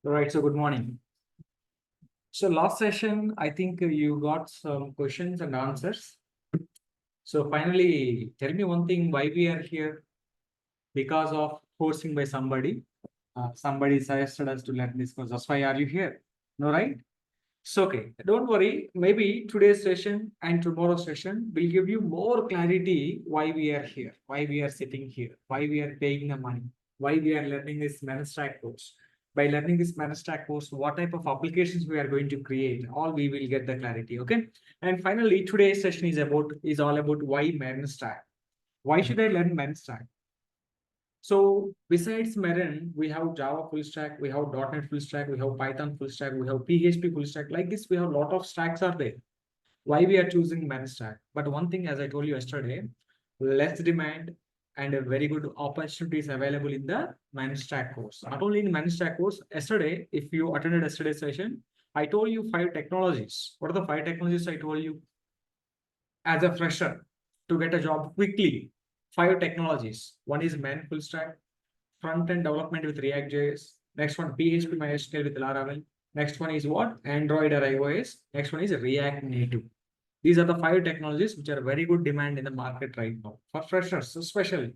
All right, so good morning. So last session, I think you got some questions and answers. So finally, tell me one thing, why we are here? Because of forcing by somebody. Somebody suggested us to learn this course. That's why are you here? No, right? So okay, don't worry. Maybe today's session and tomorrow's session will give you more clarity why we are here, why we are sitting here, why we are paying the money, why we are learning this Stack course. By learning this Stack course, what type of applications we are going to create, all we will get the clarity. Okay. And finally, today's session is all about why Stack. Why should I learn Stack? So besides MERN, we have Java full stack, we have .NET full stack, we have Python full stack, we have PHP full stack. Like this, we have a lot of stacks are there. Why we are choosing MERN stack? But one thing, as I told you yesterday, less demand and a very good opportunities available in the MERN stack course. Not only in MERN stack course, yesterday, if you attended yesterday's session, I told you 5 technologies. What are the 5 technologies I told you? As a fresher, to get a job quickly, 5 technologies. One is MERN full stack, front-end development with React.js. Next one, PHP MySQL with Laravel. Next one is what? Android or iOS. Next one is React Native. These are the 5 technologies which are very good demand in the market right now for freshers, especially.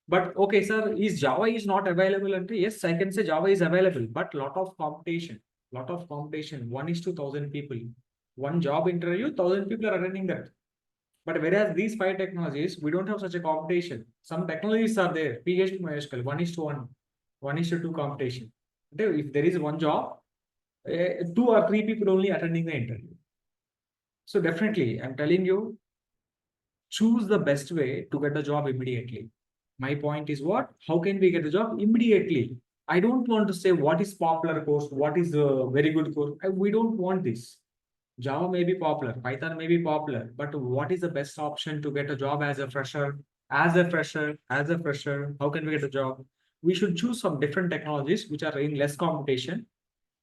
But okay, sir, is Java is not available? And yes, I can say Java is available, but lot of competition. Lot of competition. 1:1,000 people. One job interview, 1,000 people are attending that. But whereas these 5 technologies, we don't have such a competition. Some technologies are there. PHP MySQL, 1:1, 1:2 competition. If there is one job, 2 or 3 people only attending the interview. So definitely, I'm telling you, choose the best way to get the job immediately. My point is what? How can we get the job immediately? I don't want to say what is popular course, what is a very good course. We don't want this. Java may be popular, Python may be popular, but what is the best option to get a job as a fresher? How can we get a job? We should choose some different technologies which are in less competition,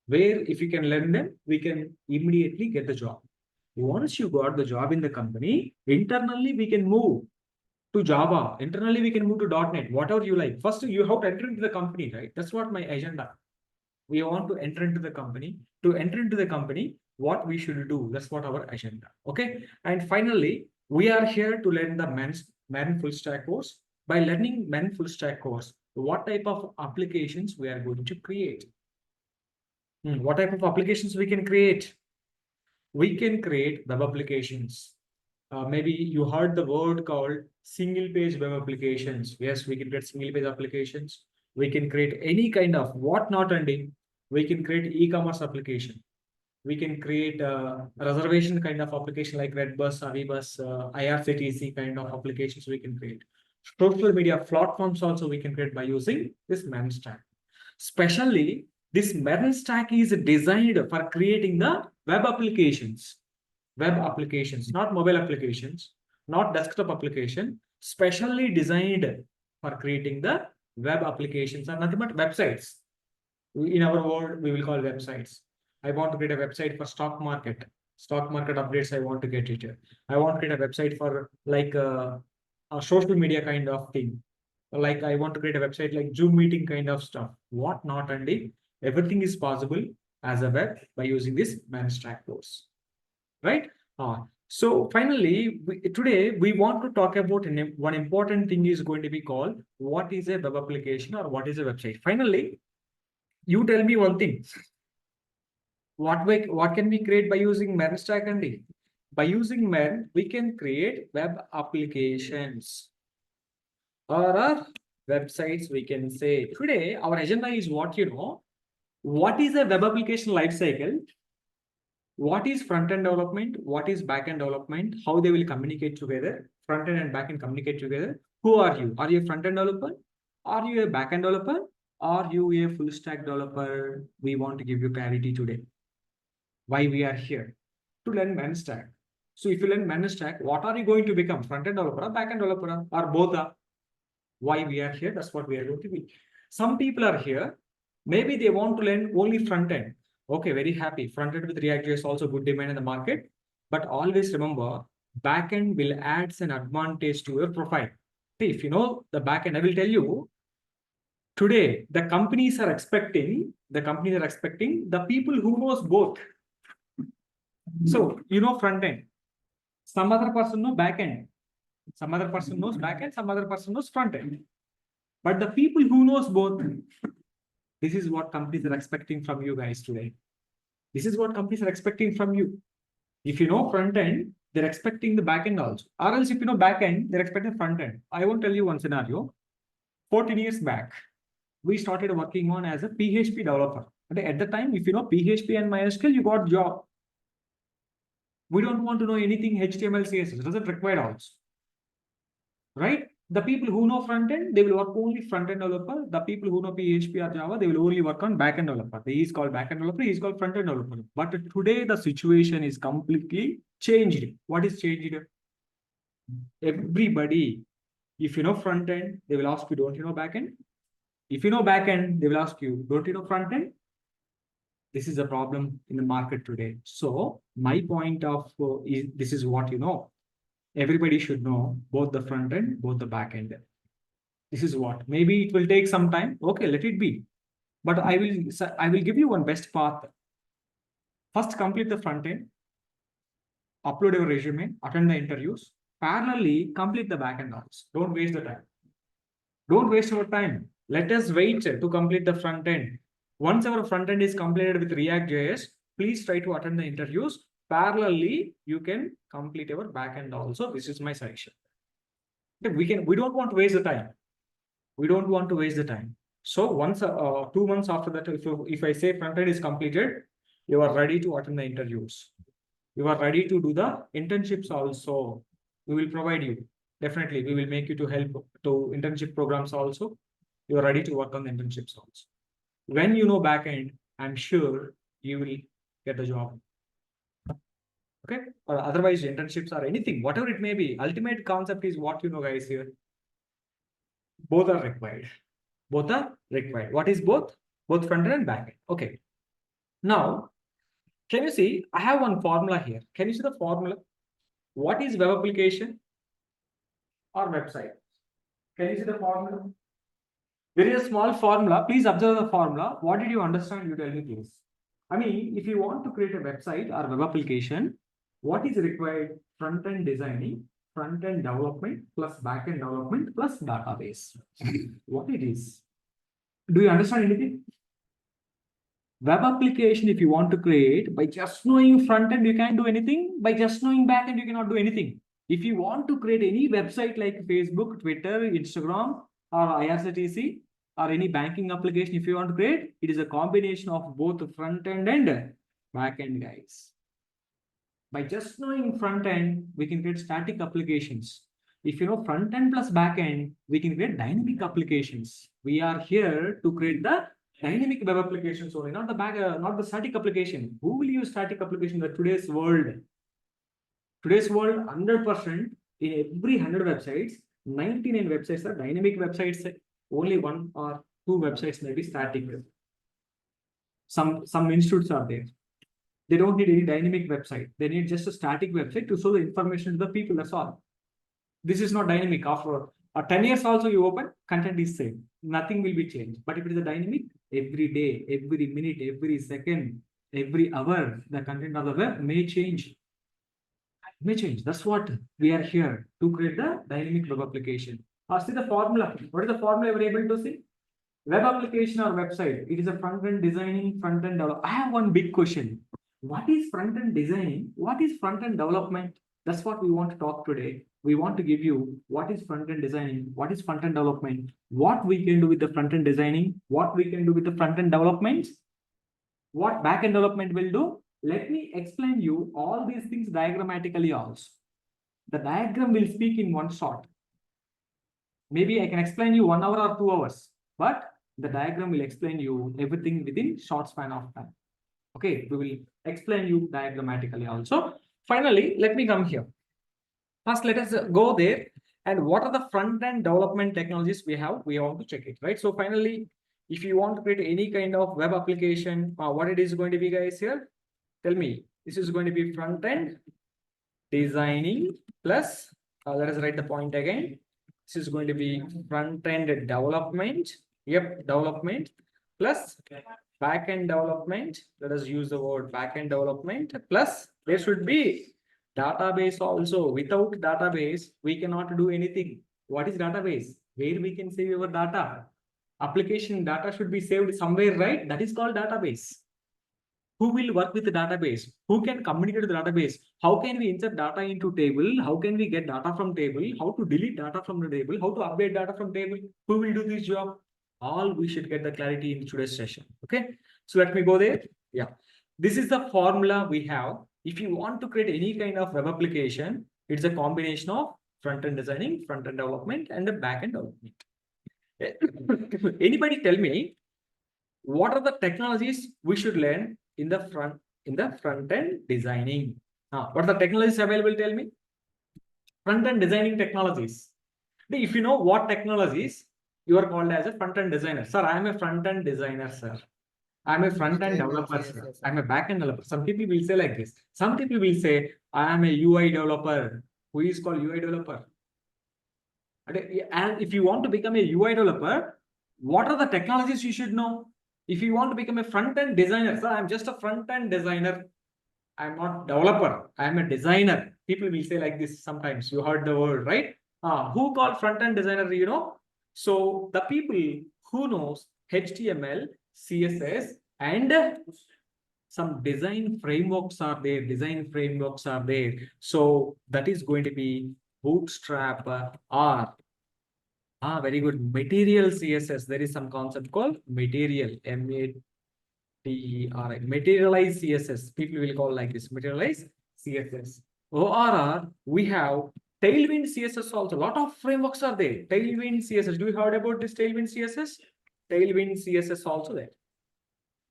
where if you can learn them, we can immediately get the job. Once you got the job in the company, internally we can move to Java. Internally we can move to .NET, whatever you like. First, you have to enter into the company, right? That's what my agenda. We want to enter into the company. To enter into the company, what we should do, that's what our agenda. Okay. And finally, we are here to learn the MERN full stack course. By learning MERN full stack course, what type of applications we are going to create? What type of applications we can create? We can create web applications. Maybe you heard the word called single page web applications. Yes, we can create single page applications. We can create any kind of whatnot ending. We can create e-commerce application. We can create a reservation kind of application like Redbus, Avibus, IRCTC kind of applications we can create. Social media platforms also we can create by using this MERN stack. Especially, this MERN stack is designed for creating the web applications. Web applications, not mobile applications, not desktop application, specially designed for creating the web applications are nothing but websites. In our world, we will call websites. I want to create a website for stock market. Stock market updates, I want to get it. I want to create a website for like a social media kind of thing. Like I want to create a website like Zoom meeting kind of stuff. What not, Andy? Everything is possible as a web by using this MERN stack course. Right? So finally, today we want to talk about one important thing is going to be called what is a web application or what is a website. Finally, you tell me one thing. What can we create by using MERN stack, Andy? By using MERN, we can create web applications or websites, we can say. Today, our agenda is what what is a web application lifecycle? What is front-end development? What is back-end development? How they will communicate together? Front-end and back-end communicate together. Who are you? Are you a front-end developer? Are you a back-end developer? Are you a full-stack developer? We want to give you clarity today. Why we are here? To learn MERN stack. So if you learn MERN stack, what are you going to become? Front-end developer or back-end developer or both are? Why we are here? That's what we are going to be. Some people are here. Maybe they want to learn only front-end. Okay, very happy. Front-end with React is also good demand in the market. But always remember, backend will add an advantage to your profile. See, if you know the backend, I will tell you, Today, the companies are expecting the people who knows both. So, front end. Some other person knows back end. Some other person knows back end. Some other person knows front end. But the people who knows both, this is what companies are expecting from you guys today. This is what companies are expecting from you. If you know front end, they're expecting the back end also. Or else if you know back end, they're expecting front end. I won't tell you one scenario. 14 years back, we started working on as a PHP developer. But at the time, if you know PHP and MySQL, you got job. We don't want to know anything HTML, CSS. It doesn't require also. Right? The people who know front end, they will work only front end developer. The people who know PHP or Java, they will only work on back end developer. He is called back end developer, he is called front end developer. But today the situation is completely changed. What is changed? Everybody, if you know front end, they will ask you, don't you know back end? If you know back end, they will ask you, don't you know front end? This is a problem in the market today. So my point of is this is what you know. Everybody should know both the front end, both the back end. This is what. Maybe it will take some time. Okay, let it be. But I will give you one best path. First, complete the front end, upload your resume, attend the interviews. Parallelly, complete the back end also. Don't waste the time. Don't waste your time. Let us wait to complete the front end. Once our front end is completed with React.js, please try to attend the interviews. Parallelly, you can complete our back end also. This is my suggestion. We don't want to waste the time. We don't want to waste the time. So once 2 months after that, if I say front end is completed, you are ready to attend the interviews. You are ready to do the internships also. We will provide you. Definitely, we will make you to help to internship programs also. You are ready to work on the internships also. When you know backend, I'm sure you will get the job. Okay, or otherwise internships or anything, whatever it may be. Ultimate concept is what you know, guys. Here, both are required. Both are required. What is both? Both front end and back end. Okay. Now, can you see? I have one formula here. Can you see the formula? What is web application or website? Can you see the formula? There is a small formula. Please observe the formula. What did you understand? You tell me, please. I mean, if you want to create a website or web application, what is required? Front end designing, front end development plus back end development plus database. What it is? Do you understand anything? Web application, if you want to create, by just knowing front end, you can't do anything. By just knowing back end, you cannot do anything. If you want to create any website like Facebook, Twitter, Instagram, or IRCTC, or any banking application, if you want to create, it is a combination of both front end and back end, guys. By just knowing front end, we can create static applications. If you know front end plus back end, we can create dynamic applications. We are here to create the dynamic web applications only, not the static application. Who will use static application in today's world? Today's world, 100% in every 100 websites, 99 websites are dynamic websites. Only 1 or 2 websites may be static. Some institutes are there. They don't need any dynamic website. They need just a static website to show the information to the people. That's all. This is not dynamic. After 10 years also you open, content is same. Nothing will be changed. But if it is a dynamic, every day, every minute, every second, every hour, the content of the web may change. May change. That's what we are here to create the dynamic web application. See the formula. What is the formula we are able to see? Web application or website. It is a front-end designing, front-end development. I have one big question. What is front-end designing? What is front-end development? That's what we want to talk today. We want to give you what is front-end designing, what is front-end development, what we can do with the front-end designing, what we can do with the front-end development, what back-end development will do. Let me explain you all these things diagrammatically also. The diagram will speak in one shot. Maybe I can explain you 1 hour or 2 hours, but the diagram will explain you everything within short span of time. Okay, we will explain you diagrammatically also. Finally, let me come here. First, let us go there. And what are the front-end development technologies we have? We want to check it, right? So finally, if you want to create any kind of web application, what it is going to be, guys, here? Tell me. This is going to be front-end designing plus, let us write the point again. This is going to be front-end development Yep, development plus backend development. Let us use the word backend development plus there should be database also. Without database, we cannot do anything. What is database? Where we can save our data. Application data should be saved somewhere, right? That is called database. Who will work with the database? Who can communicate with the database? How can we insert data into table? How can we get data from table? How to delete data from the table? How to update data from table? Who will do this job? All we should get the clarity in today's session. Okay. So let me go there. Yeah. This is the formula we have. If you want to create any kind of web application, it's a combination of front-end designing, front-end development, and the back-end development. Anybody tell me what are the technologies we should learn in the front end designing? What are the technologies available? Tell me. Front end designing technologies. If you know what technologies, you are called as a front end designer. Sir, I am a front end designer, sir. I am a front end developer, sir. I am a back end developer. Some people will say like this. Some people will say, I am a UI developer. Who is called UI developer? And if you want to become a UI developer, what are the technologies you should know? If you want to become a front-end designer, sir, I'm just a front-end designer. I'm not developer. I'm a designer. People will say like this sometimes. You heard the word, right? Who called front-end designer, you know? So the people who knows HTML, CSS, and some design frameworks are there. So that is going to be Bootstrap or very good. Material CSS. There is some concept called material. M-A-T-E-R-I. Materialize CSS. People will call like this. Materialize CSS. ORR. We have Tailwind CSS also. A lot of frameworks are there. Tailwind CSS. Do you heard about this Tailwind CSS? Tailwind CSS also there.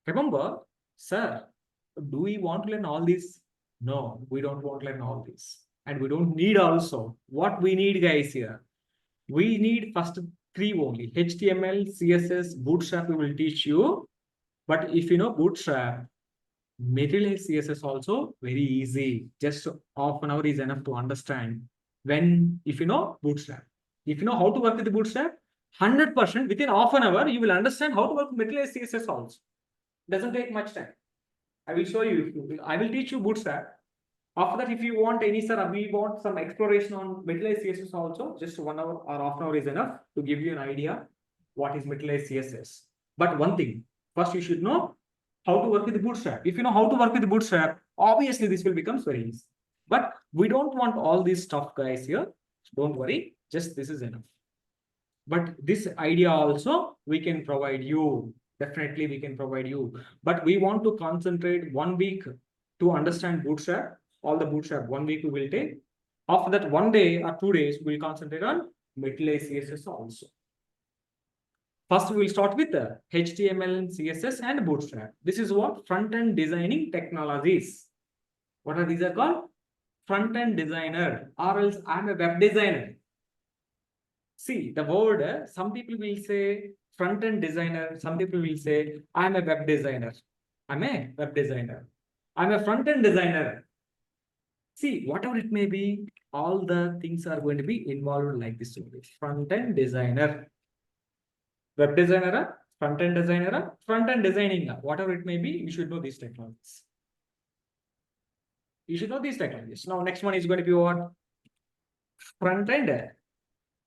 Remember, sir, do we want to learn all this? No, we don't want to learn all this. And we don't need also. What we need, guys, here? We need first three only. HTML, CSS, Bootstrap we will teach you. But if you know Bootstrap, Materialize CSS also very easy. Just half an hour is enough to understand. If you know Bootstrap. If you know how to work with the Bootstrap, 100% within half an hour, you will understand how to work with Materialize CSS also. Doesn't take much time. I will show you. I will teach you Bootstrap. After that, if you want any, sir, we want some exploration on Materialize CSS also, just 1 hour or half an hour is enough to give you an idea what is Materialize CSS. But one thing, first you should know how to work with the Bootstrap. If you know how to work with the Bootstrap, obviously this will become very easy. But we don't want all this stuff, guys, here. Don't worry, just this is enough. But this idea also we can provide you. Definitely we can provide you. But we want to concentrate 1 week to understand Bootstrap. All the Bootstrap 1 week we will take. After that, 1 day or 2 days, we'll concentrate on Materialize CSS also. First, we will start with the HTML, CSS, and Bootstrap. This is what front-end designing technologies. What are these are called? Front-end designer, or else I'm a web designer. See, the word, some people will say front-end designer, some people will say I'm a web designer. I'm a web designer. I'm a front-end designer. See, whatever it may be, all the things are going to be involved like this. Front-end designer, web designer, front-end designer, front-end designing, whatever it may be, you should know these technologies. You should know these technologies. Now, next one is going to be what? Front-end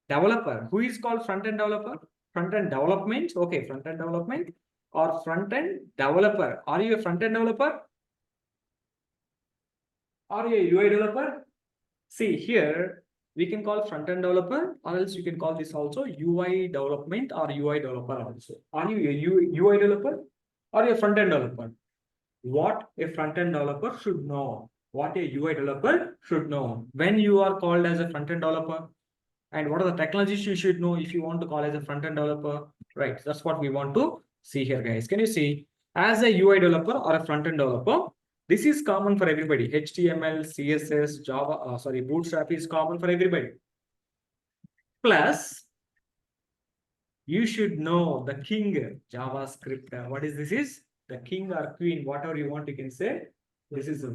developer. Who is called front-end developer? Front-end development. Okay, front-end development or front-end developer. Are you a front-end developer? Are you a UI developer? See, here we can call front-end developer, or else you can call this also UI development or UI developer also. Are you a UI developer or a front-end developer? What a front-end developer should know. What a UI developer should know. When you are called as a front-end developer, and what are the technologies you should know if you want to call as a front-end developer, right? That's what we want to see here, guys. Can you see? As a UI developer or a front-end developer, this is common for everybody. HTML, CSS, Java, Bootstrap is common for everybody. Plus, you should know the king, JavaScript. What is this? Is the king or queen, whatever you want, you can say. This is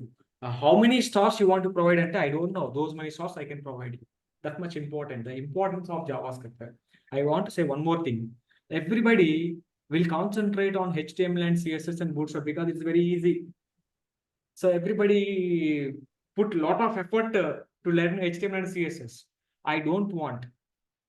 how many stars you want to provide, and I don't know. Those many stars I can provide you. That much important. The importance of JavaScript. I want to say one more thing. Everybody will concentrate on HTML and CSS and Bootstrap because it's very easy. So everybody put a lot of effort to learn HTML and CSS. I don't want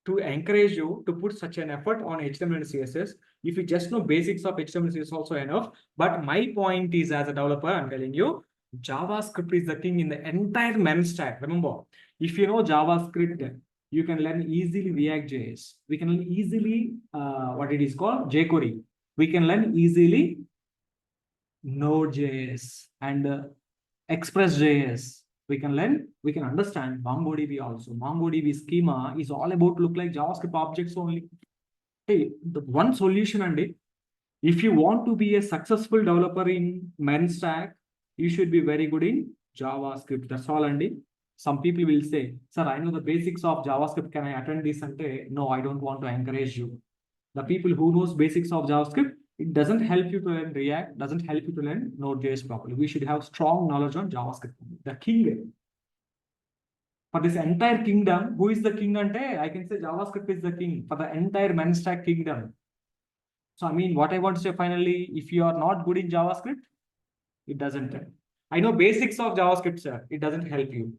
to encourage you to put such an effort on HTML and CSS. If you just know basics of HTML and CSS also enough. But my point is, as a developer, I'm telling you, JavaScript is the king in the entire MERN stack. Remember, if you know JavaScript, you can learn easily React.js. We can learn easily what it is called jQuery. We can learn easily Node.js and Express.js. We can learn, we can understand MongoDB also. MongoDB schema is all about look like JavaScript objects only. Hey, the one solution and it, if you want to be a successful developer in MERN stack, you should be very good in JavaScript. That's all, Andy. Some people will say, sir, I know the basics of JavaScript. Can I attend this? And no, I don't want to encourage you. The people who knows basics of JavaScript, it doesn't help you to learn React, doesn't help you to learn Node.js properly. We should have strong knowledge on JavaScript. The king. For this entire kingdom, who is the king? I can say JavaScript is the king for the entire MERN stack kingdom. So I mean, what I want to say finally, if you are not good in JavaScript, it doesn't. I know basics of JavaScript, sir. It doesn't help you.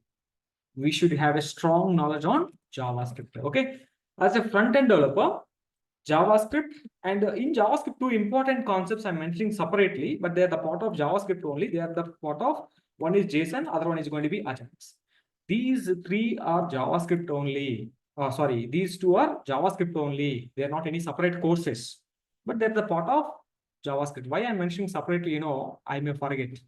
We should have a strong knowledge on JavaScript. Okay. As a front-end developer, JavaScript and in JavaScript, two important concepts I'm mentioning separately, but they are the part of JavaScript only. They are the part of, one is JSON, other one is going to be AJAX. These three are JavaScript only. These two are JavaScript only. They are not any separate courses, but they're the part of JavaScript. Why I'm mentioning separately, you know, I may forget.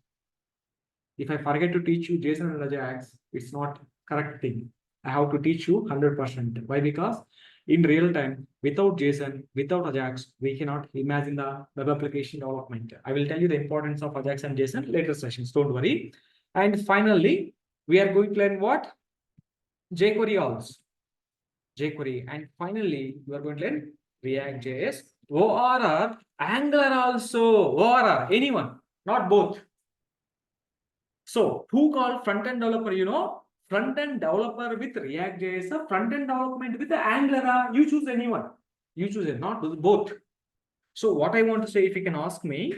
If I forget to teach you JSON and AJAX, it's not correct thing. I have to teach you 100%. Why? Because in real time, without JSON, without AJAX, we cannot imagine the web application development. I will tell you the importance of AJAX and JSON later sessions. Don't worry. And finally, we are going to learn what? jQuery also. jQuery. And finally, we are going to learn React.js, ORR, Angular also. ORR, anyone, not both. So, who called front-end developer? You know, front-end developer with React.js, front-end development with the Angular. You choose anyone. You choose it, not both. So, what I want to say, if you can ask me,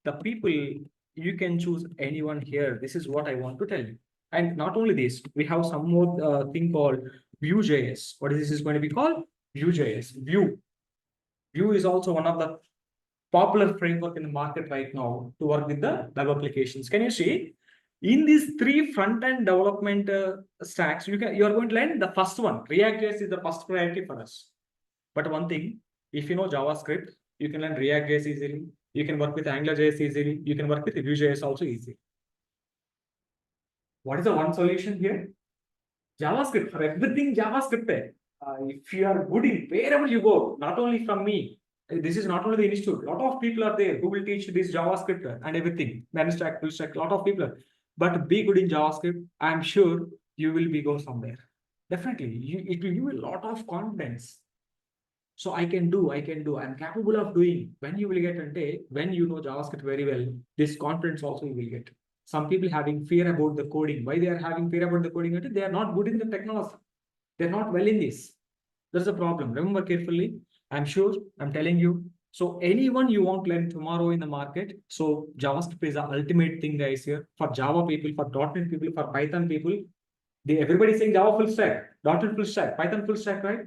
the people, you can choose anyone here. This is what I want to tell you. And not only this, we have some more thing called Vue.js. What is this is going to be called? Vue.js. Vue. Vue is also one of the popular framework in the market right now to work with the web applications. Can you see? In these three front-end development stacks, you are going to learn the first one. React.js is the first priority for us. But one thing, if you know JavaScript, you can learn React.js easily. You can work with AngularJS easily. You can work with Vue.js also easily. What is the one solution here? JavaScript. For everything JavaScript. If you are good in wherever you go, not only from me, this is not only the institute. A lot of people are there who will teach this JavaScript and everything. MERN stack, full stack, a lot of people are. But be good in JavaScript. I'm sure you will be go somewhere. Definitely, it will give you a lot of confidence. So I can do, I'm capable of doing. When you will get when you know JavaScript very well, this confidence also you will get. Some people having fear about the coding. Why they are having fear about the coding? They are not good in the technology. They're not well in this. There's a problem. Remember carefully. I'm sure I'm telling you. So anyone you want to learn tomorrow in the market. So JavaScript is the ultimate thing, guys, here. For Java people, for .NET people, for Python people. Everybody saying Java full stack, .NET full stack, Python full stack, right?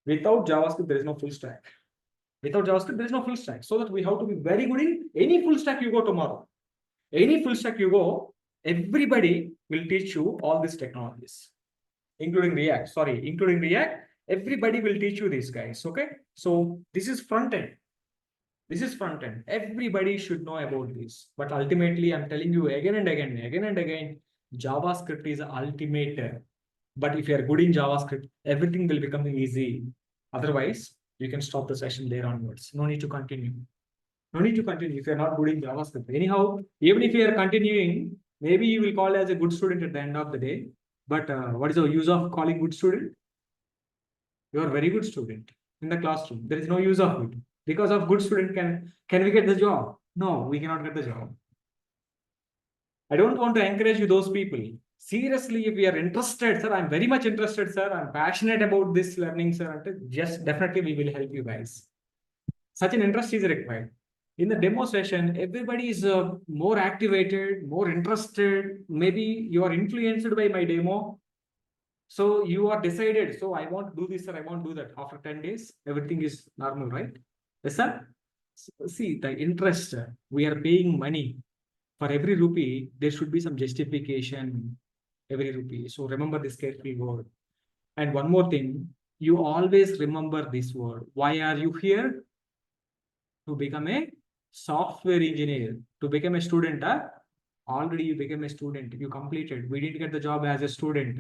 Without JavaScript, there is no full stack. Without JavaScript, there is no full stack. So that we have to be very good in any full stack you go tomorrow. Any full stack you go, everybody will teach you all these technologies, including React. Including React, everybody will teach you these guys. Okay. So this is front end. This is front end. Everybody should know about this. But ultimately, I'm telling you again and again, JavaScript is ultimate. But if you are good in JavaScript, everything will become easy. Otherwise, you can stop the session there onwards. No need to continue. No need to continue if you're not good in JavaScript. Anyhow, even if you are continuing, maybe you will call as a good student at the end of the day. But what is the use of calling good student? You are a very good student in the classroom. There is no use of it. Because of good student, can we get the job? No, we cannot get the job. I don't want to encourage you those people. Seriously, if we are interested, sir, I'm very much interested, sir. I'm passionate about this learning, sir. Just definitely we will help you guys. Such an interest is required. In the demo session, everybody is more activated, more interested. Maybe you are influenced by my demo. So you are decided. So I want to do this or I want to do that. After 10 days, everything is normal, right? Yes, sir. See, the interest, we are paying money. For every rupee, there should be some justification. Every rupee. So remember this carefully word. And one more thing, you always remember this word. Why are you here? To become a software engineer. To become a student, already you became a student. You completed. We didn't get the job as a student.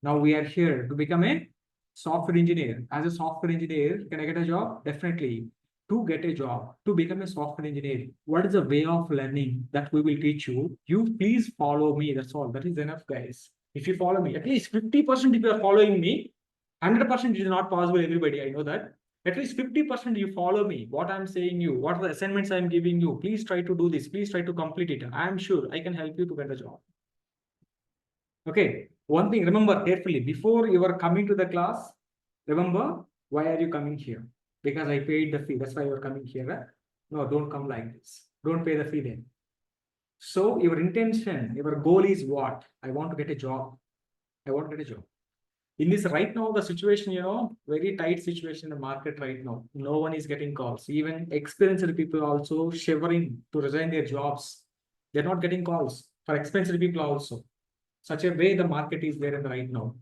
Now we are here to become a software engineer. As a software engineer, can I get a job? Definitely. To get a job, to become a software engineer, what is the way of learning that we will teach you? You please follow me. That's all. That is enough, guys. If you follow me, at least 50% if you are following me, 100% is not possible, everybody. I know that. At least 50% you follow me. What I'm saying you, what are the assignments I'm giving you? Please try to do this. Please try to complete it. I'm sure I can help you to get a job. Okay. One thing, remember carefully, before you are coming to the class, remember, why are you coming here? Because I paid the fee. That's why you're coming here. Right? No, don't come like this. Don't pay the fee then. So your intention, your goal is what? I want to get a job. I want to get a job. In this right now, the situation, very tight situation in the market right now. No one is getting calls. Even experienced people also shivering to resign their jobs. They're not getting calls for experienced people also. Such a way the market is there in the right now.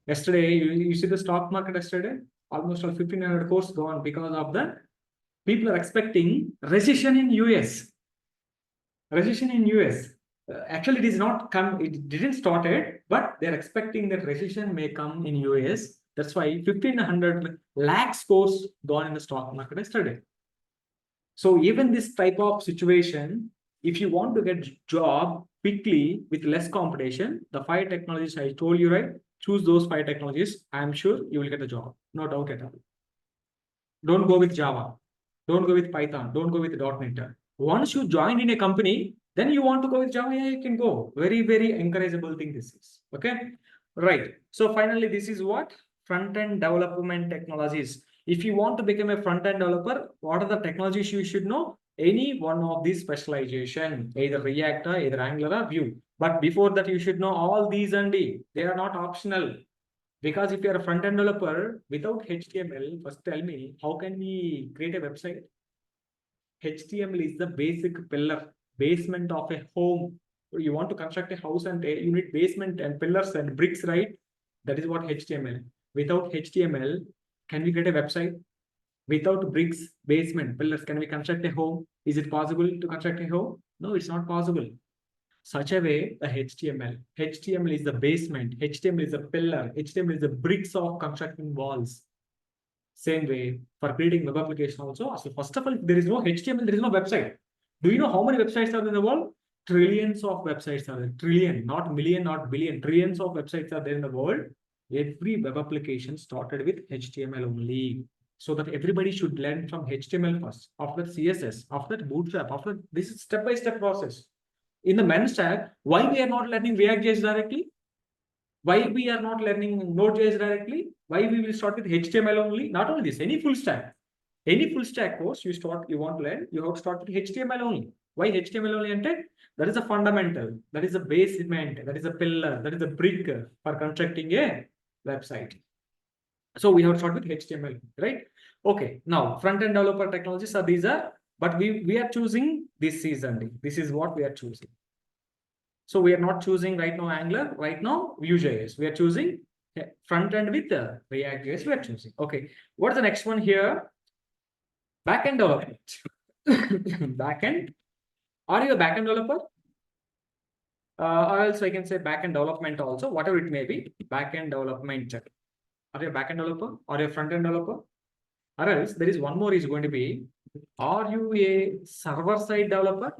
Yesterday, you see the stock market yesterday, almost all 1,500 crores gone because of the people are expecting recession in US. Recession in US. Actually, it is not come. It didn't start it, but they're expecting that recession may come in US. That's why 1,500 lakh scores gone in the stock market yesterday. So even this type of situation, if you want to get job quickly with less competition, the 5 technologies I told you, right? Choose those 5 technologies. I'm sure you will get a job. No doubt at all. Don't go with Java. Don't go with Python. Don't go with .NET. Once you join in a company, then you want to go with Java, yeah, you can go. Very, very encourageable thing this is. Okay. Right. So finally, this is what? Front-end development technologies. If you want to become a front-end developer, what are the technologies you should know? Any one of these specialization, either React, either Angular, Vue. But before that, you should know all these and they are not optional. Because if you're a front-end developer without HTML, first tell me, how can we create a website? HTML is the basic pillar, basement of a home. You want to construct a house and you need basement and pillars and bricks, right? That is what HTML. Without HTML, can we create a website? Without bricks, basement, pillars, can we construct a home? Is it possible to construct a home? No, it's not possible. Such a way, the HTML. HTML is the basement. HTML is the pillar. HTML is the bricks of constructing walls. Same way for creating web application also. So first of all, if there is no HTML, there is no website. Do you know how many websites are in the world? Trillions of websites are there. Trillion, not million, not billion. Trillions of websites are there in the world. Every web application started with HTML only. So that everybody should learn from HTML first. After that CSS, after that Bootstrap, after this is step-by-step process. In the MERN stack, why we are not learning React.js directly? Why we are not learning Node.js directly? Why we will start with HTML only? Not only this, any full stack. Any full stack course you want to learn, you have to start with HTML only. Why HTML only? And that is a fundamental, that is a basement, that is a pillar, that is a brick for constructing a website. So we have to start with HTML, right? Okay, now front-end developer technologies are these are, but we are choosing this season. This is what we are choosing. So we are not choosing right now Angular, right now Vue.js. We are choosing front-end with the React.js. We are choosing. Okay, what's the next one here? Backend development. Backend. Are you a backend developer? Or else I can say backend development also, whatever it may be. Backend development. Are you a backend developer? Are you a front-end developer? Or else there is one more is going to be, are you a server-side developer?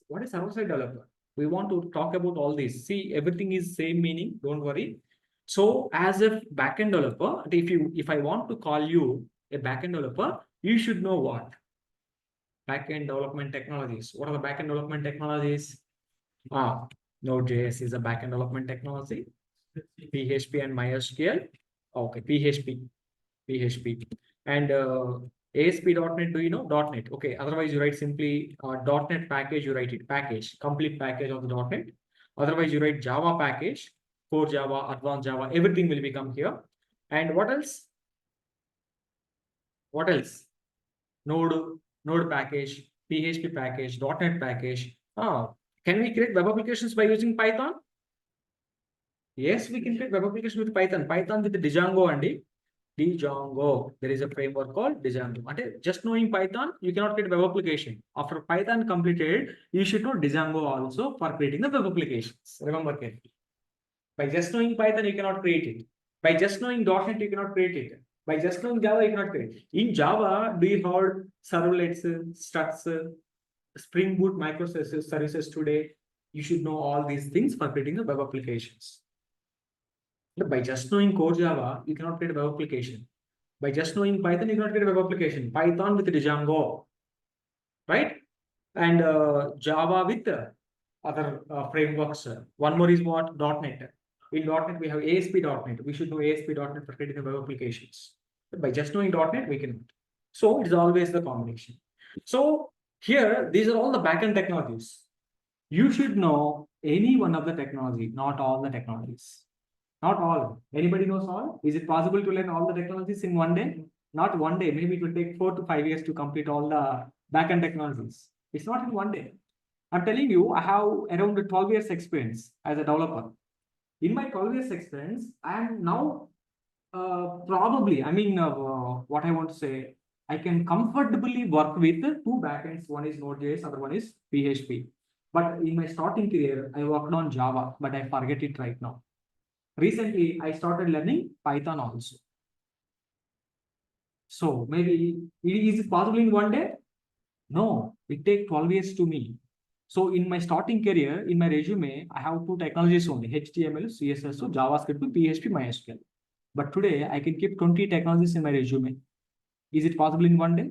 What is server-side developer? We want to talk about all this. See, everything is same meaning. Don't worry. So as a backend developer, if I want to call you a backend developer, you should know what? Backend development technologies. What are the backend development technologies? Node.js is a backend development technology. PHP and MySQL. Okay, PHP. And ASP.NET, do you know? .NET. Okay, otherwise you write simply .NET package, you write it package, complete package of the .NET. Otherwise you write Java package, core Java, advanced Java, everything will become here. And what else? What else? Node package, PHP package, .NET package. Can we create web applications by using Python? Yes, we can create web applications with Python. Python with Django and Django. There is a framework called Django. And just knowing Python, you cannot create web application. After Python completed, you should know Django also for creating the web applications. Remember carefully. By just knowing Python, you cannot create it. By just knowing .NET, you cannot create it. By just knowing Java, you cannot create it. In Java, do you have servlets, structs, Spring Boot microservices today? You should know all these things for creating the web applications. By just knowing core Java, you cannot create a web application. By just knowing Python, you cannot create a web application. Python with Django, right? And Java with other frameworks. One more is what? .NET. In .NET, we have ASP.NET. We should know ASP.NET for creating the web applications. But by just knowing .NET, we cannot. So it is always the combination. So here, these are all the backend technologies. You should know any one of the technology, not all the technologies. Not all. Anybody knows all? Is it possible to learn all the technologies in one day? Not one day. Maybe it will take 4 to 5 years to complete all the backend technologies. It's not in one day. I'm telling you, I have around 12 years experience as a developer. In my 12 years experience, I am now probably, what I want to say, I can comfortably work with 2 backends. One is Node.js, other one is PHP. But in my starting career, I worked on Java, but I forget it right now. Recently, I started learning Python also. So maybe, is it possible in one day? No, it takes 12 years to me. So in my starting career, in my resume, I have 2 technologies only, HTML, CSS, so JavaScript, PHP, MySQL. But today, I can keep 20 technologies in my resume. Is it possible in one day?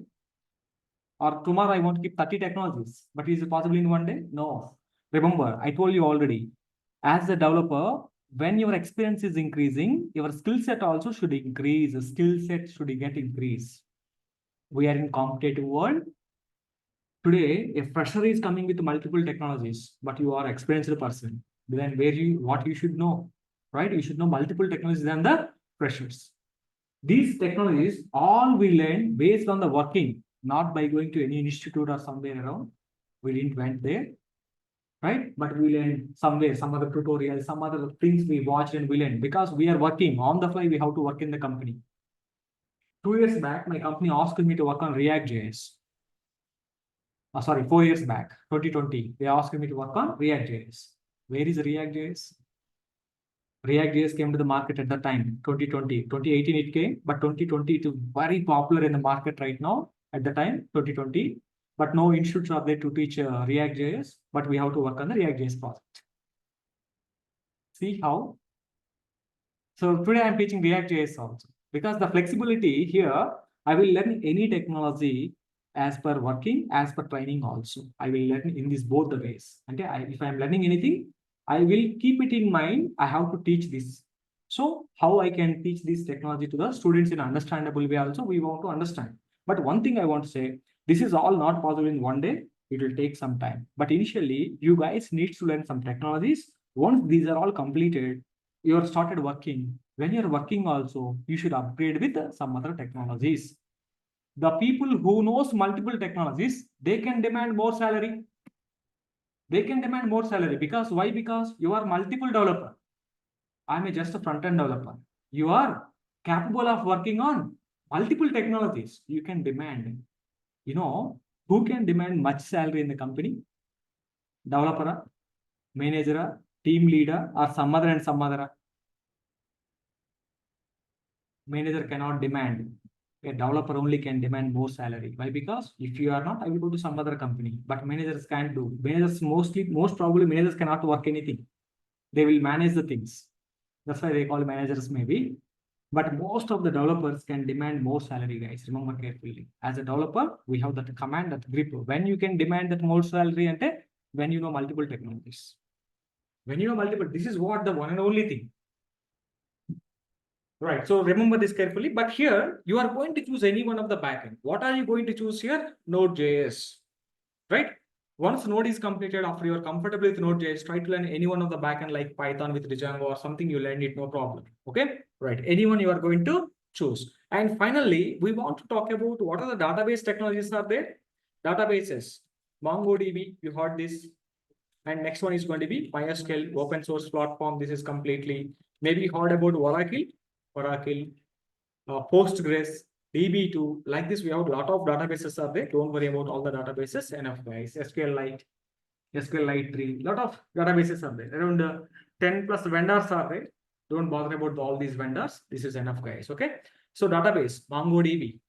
Or tomorrow, I want to keep 30 technologies. But is it possible in one day? No. Remember, I told you already, as a developer, when your experience is increasing, your skill set also should increase. The skill set should get increased. We are in competitive world. Today, a fresher is coming with multiple technologies, but you are experienced person. Then what you should know, right? You should know multiple technologies than the freshers. These technologies all we learn based on the working, not by going to any institute or somewhere around. We didn't went there, right? But we learn somewhere, some other tutorial, some other things we watched and we learned because we are working on the fly. We have to work in the company. 2 years back, my company asked me to work on React.js. 4 years back, 2020, they asked me to work on React.js. Where is React.js? React.js came to the market at the time, 2020. 2018 it came, but 2020 it is very popular in the market right now. At the time, 2020, but no institutes are there to teach React.js, but we have to work on the React.js project. See how? So today I'm teaching React.js also because the flexibility here, I will learn any technology as per working, as per training also. I will learn in these both the ways. Okay, if I'm learning anything, I will keep it in mind. I have to teach this. So how I can teach this technology to the students in an understandable way also, we want to understand. But one thing I want to say, this is all not possible in one day. It will take some time. But initially, you guys need to learn some technologies. Once these are all completed, you have started working. When you're working also, you should upgrade with some other technologies. The people who knows multiple technologies, they can demand more salary. They can demand more salary because why? Because you are multiple developer. I'm just a front-end developer. You are capable of working on multiple technologies. You can demand. You know, who can demand much salary in the company? Developer, manager, team leader, or some other and some other. Manager cannot demand. A developer only can demand more salary. Why? Because if you are not, I will go to some other company. But managers can't do. Managers most probably managers cannot work anything. They will manage the things. That's why they call managers maybe. But most of the developers can demand more salary, guys. Remember carefully. As a developer, we have that command, that grip. When you can demand that more salary and when you know multiple technologies. When you know multiple, this is what the one and only thing. Right. So remember this carefully. But here you are going to choose any one of the backend. What are you going to choose here? Node.js. Right. Once Node is completed, after you are comfortable with Node.js, try to learn any one of the backend like Python with Django or something. You learn it, no problem. Okay. Right. Anyone you are going to choose. And finally, we want to talk about what are the database technologies are there. Databases. MongoDB. You heard this. And next one is going to be MySQL, open source platform. This is completely, maybe you heard about Oracle, Postgres, DB2. Like this, we have a lot of databases are there. Don't worry about all the databases. Enough, guys. SQLite 3. Lot of databases are there. Around 10 plus vendors are there. Don't bother about all these vendors. This is enough, guys. Okay. So database, MongoDB,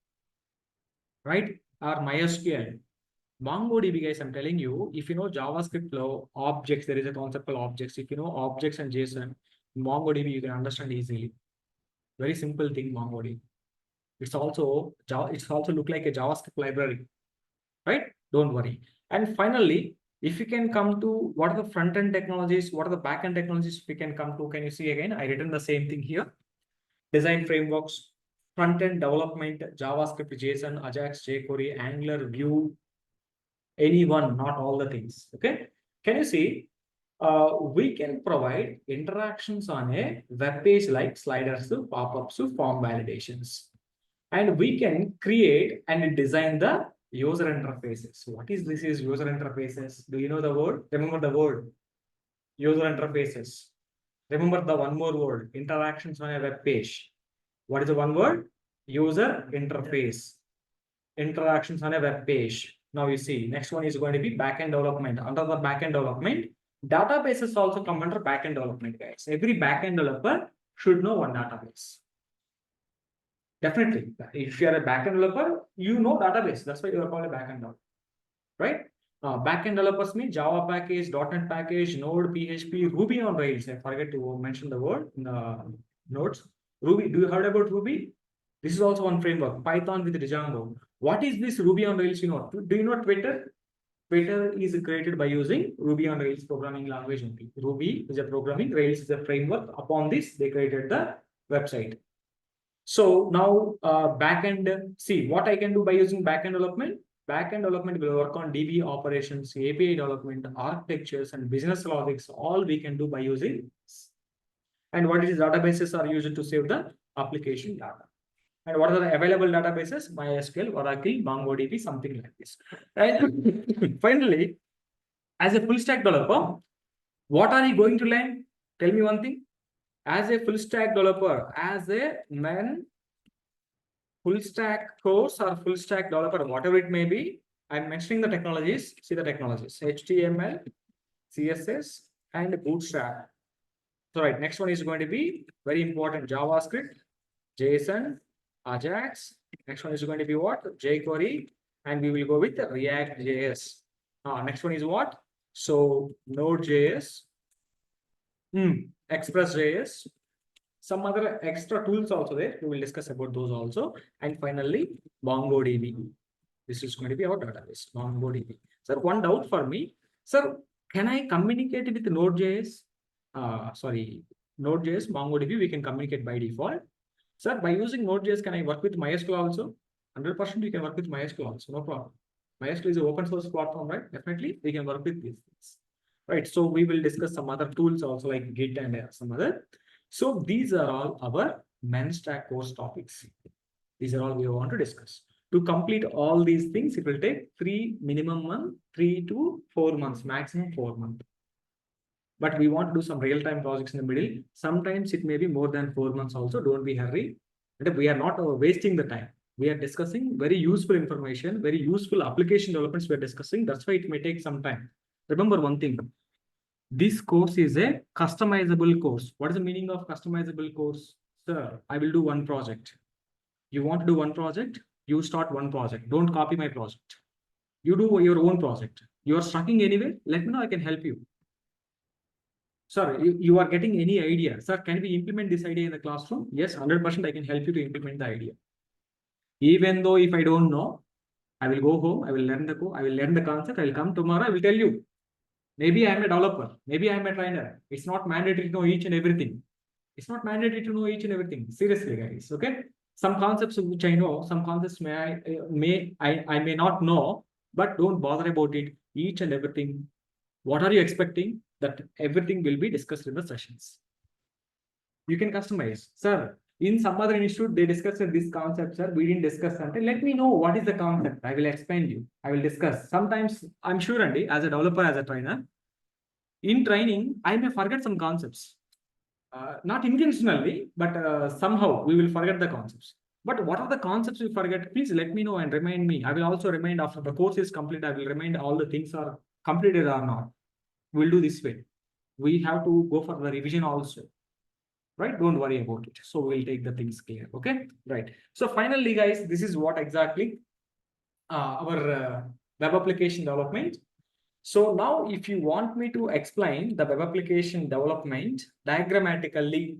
right? Or MySQL. MongoDB, guys, I'm telling you, if you know JavaScript law, objects, there is a concept called objects. If you know objects and JSON, MongoDB, you can understand easily. Very simple thing, MongoDB. It's also look like a JavaScript library, right? Don't worry. And finally, if you can come to what are the front-end technologies, what are the back-end technologies we can come to, can you see again? I written the same thing here. Design frameworks, front-end development, JavaScript, JSON, AJAX, jQuery, Angular, Vue, any one, not all the things. Okay. Can you see? We can provide interactions on a web page like sliders, pop-ups, form validations. And we can create and design the user interfaces. What is this is user interfaces? Do you know the word? Remember the word user interfaces. Remember the one more word, interactions on a web page. What is the one word? User interface. Interactions on a web page. Now you see, next one is going to be backend development. Under the backend development, databases also come under backend development, guys. Every backend developer should know one database. Definitely, if you are a backend developer, you know database. That's why you are called a backend developer, right? Backend developers mean Java package, .NET package, Node, PHP, Ruby on Rails. I forget to mention the word in the notes. Ruby. Do you heard about Ruby? This is also one framework. Python with Django. What is this Ruby on Rails? You know? Do you know Twitter? Twitter is created by using Ruby on Rails programming language only. Ruby is a programming, Rails is a framework. Upon this, they created the website. So now backend, see what I can do by using backend development. Backend development will work on DB operations, API development, architectures, and business logics. All we can do by using. And what is databases are used to save the application data. And what are the available databases? MySQL, Oracle, MongoDB, something like this. And finally, as a full stack developer, what are you going to learn? Tell me one thing. As a full stack developer, as a MERN full stack course or full stack developer, whatever it may be, I'm mentioning the technologies. See the technologies: HTML, CSS, and Bootstrap. So, right, next one is going to be very important: JavaScript, JSON, AJAX. Next one is going to be what? jQuery, and we will go with React.js. Next one is what? So, Node.js, Express.js, some other extra tools also there. We will discuss about those also. And finally, MongoDB. This is going to be our database, MongoDB. Sir, one doubt for me. Sir, can I communicate with Node.js? Node.js, MongoDB, we can communicate by default. Sir, by using Node.js, can I work with MySQL also? 100% you can work with MySQL also, no problem. MySQL is an open source platform, right? Definitely, we can work with these things. Right, so we will discuss some other tools also like Git and some other. So these are all our MERN stack course topics. These are all we want to discuss. To complete all these things, it will take minimum 3 to 4 months, maximum 4 months. But we want to do some real-time projects in the middle. Sometimes it may be more than 4 months also. Don't be hurry. We are not wasting the time. We are discussing very useful information, very useful application developments we are discussing. That's why it may take some time. Remember one thing. This course is a customizable course. What is the meaning of customizable course? Sir, I will do one project. You want to do one project? You start one project. Don't copy my project. You do your own project. You are stuck anyway. Let me know. I can help you. Sir, you are getting any idea. Sir, can we implement this idea in the classroom? Yes, 100% I can help you to implement the idea. Even though if I don't know, I will go home. I will learn the code. I will learn the concept. I will come tomorrow. I will tell you. Maybe I am a developer. Maybe I am a trainer. It's not mandatory to know each and everything. It's not mandatory to know each and everything. Seriously, guys. Okay. Some concepts which I know, some concepts I may not know, but don't bother about it. Each and everything. What are you expecting? That everything will be discussed in the sessions. You can customize, sir. In some other institute, they discussed this concept, sir. We didn't discuss something. Let me know what is the concept. I will explain you. I will discuss. Sometimes I'm sure, Andy, as a developer, as a trainer, in training, I may forget some concepts. Not intentionally, but somehow we will forget the concepts. But what are the concepts we forget? Please let me know and remind me. I will also remind after the course is complete. I will remind all the things are completed or not. We'll do this way. We have to go for the revision also. Right? Don't worry about it. So we'll take the things clear. Okay. Right. So finally, guys, this is what exactly our web application development. So now if you want me to explain the web application development diagrammatically,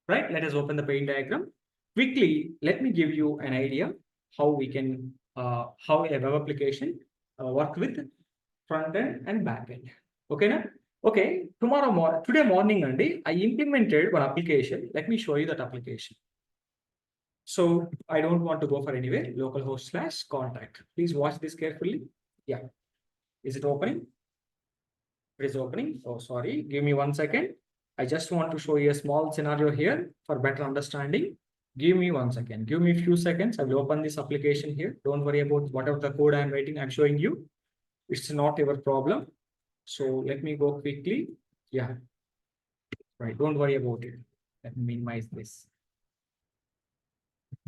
right? Let us open the paint diagram. Quickly, let me give you an idea how we can, how a web application work with front end and back end. Okay, na? Okay, today morning, Andy, I implemented one application. Let me show you that application. So I don't want to go for anywhere, localhost/contact. Please watch this carefully. Yeah. Is it opening? It is opening. Oh, sorry. Give me 1 second. I just want to show you a small scenario here for better understanding. Give me 1 second. Give me a few seconds. I will open this application here. Don't worry about whatever the code I'm writing. I'm showing you. It's not your problem. So let me go quickly. Yeah. Right. Don't worry about it. Let me minimize this.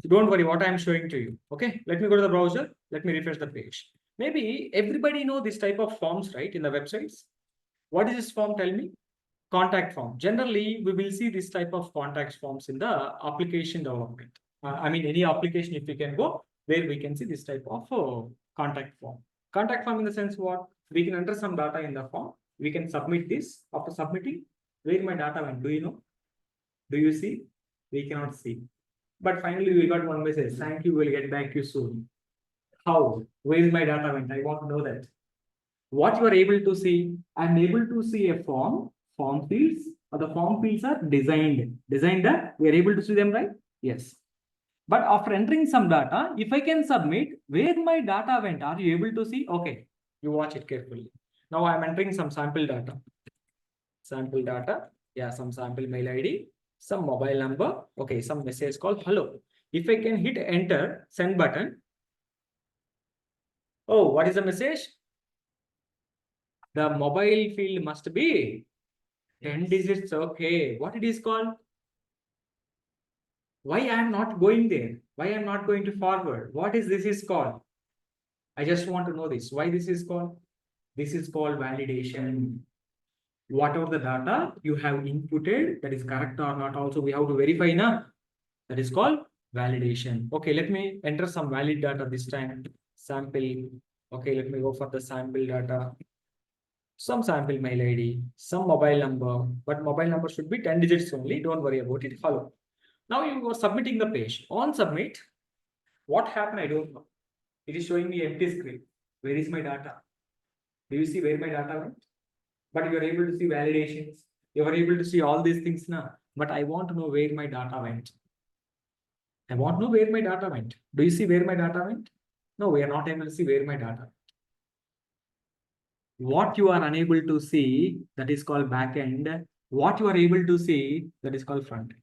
So don't worry what I'm showing to you. Okay. Let me go to the browser. Let me refresh the page. Maybe everybody know this type of forms, right? In the websites. What is this form? Tell me. Contact form. Generally, we will see this type of contact forms in the application development. I mean, any application, if we can go, where we can see this type of contact form. Contact form in the sense what? We can enter some data in the form. We can submit this. After submitting, where my data went? Do you know? Do you see? We cannot see. But finally, we got one message. Thank you. We'll get back to you soon. How? Where is my data went? I want to know that. What you are able to see? I'm able to see a form fields, or the form fields are designed. We are able to see them, right? Yes. But after entering some data, if I can submit, where my data went, are you able to see? Okay, you watch it carefully. Now I'm entering some sample data. Yeah, some sample mail ID, some mobile number. Okay, some message called hello. If I can hit enter, send button. Oh, what is the message? The mobile field must be 10 digits. Okay, what it is called? Why I am not going there? Why I am not going to forward? What is this is called? I just want to know this. Why this is called? This is called validation. Whatever the data you have inputted, that is correct or not, also we have to verify now. That is called validation. Okay, let me enter some valid data this time. Sample. Okay, let me go for the sample data. Some sample mail ID, some mobile number, but mobile number should be 10 digits only. Don't worry about it. Follow. Now you are submitting the page. On submit, what happened? I don't know. It is showing me empty screen. Where is my data? Do you see where my data went? But you are able to see validations. You are able to see all these things now. But I want to know where my data went. I want to know where my data went. Do you see where my data went? No, we are not able to see where my data went. What you are unable to see, that is called backend. What you are able to see, that is called front end.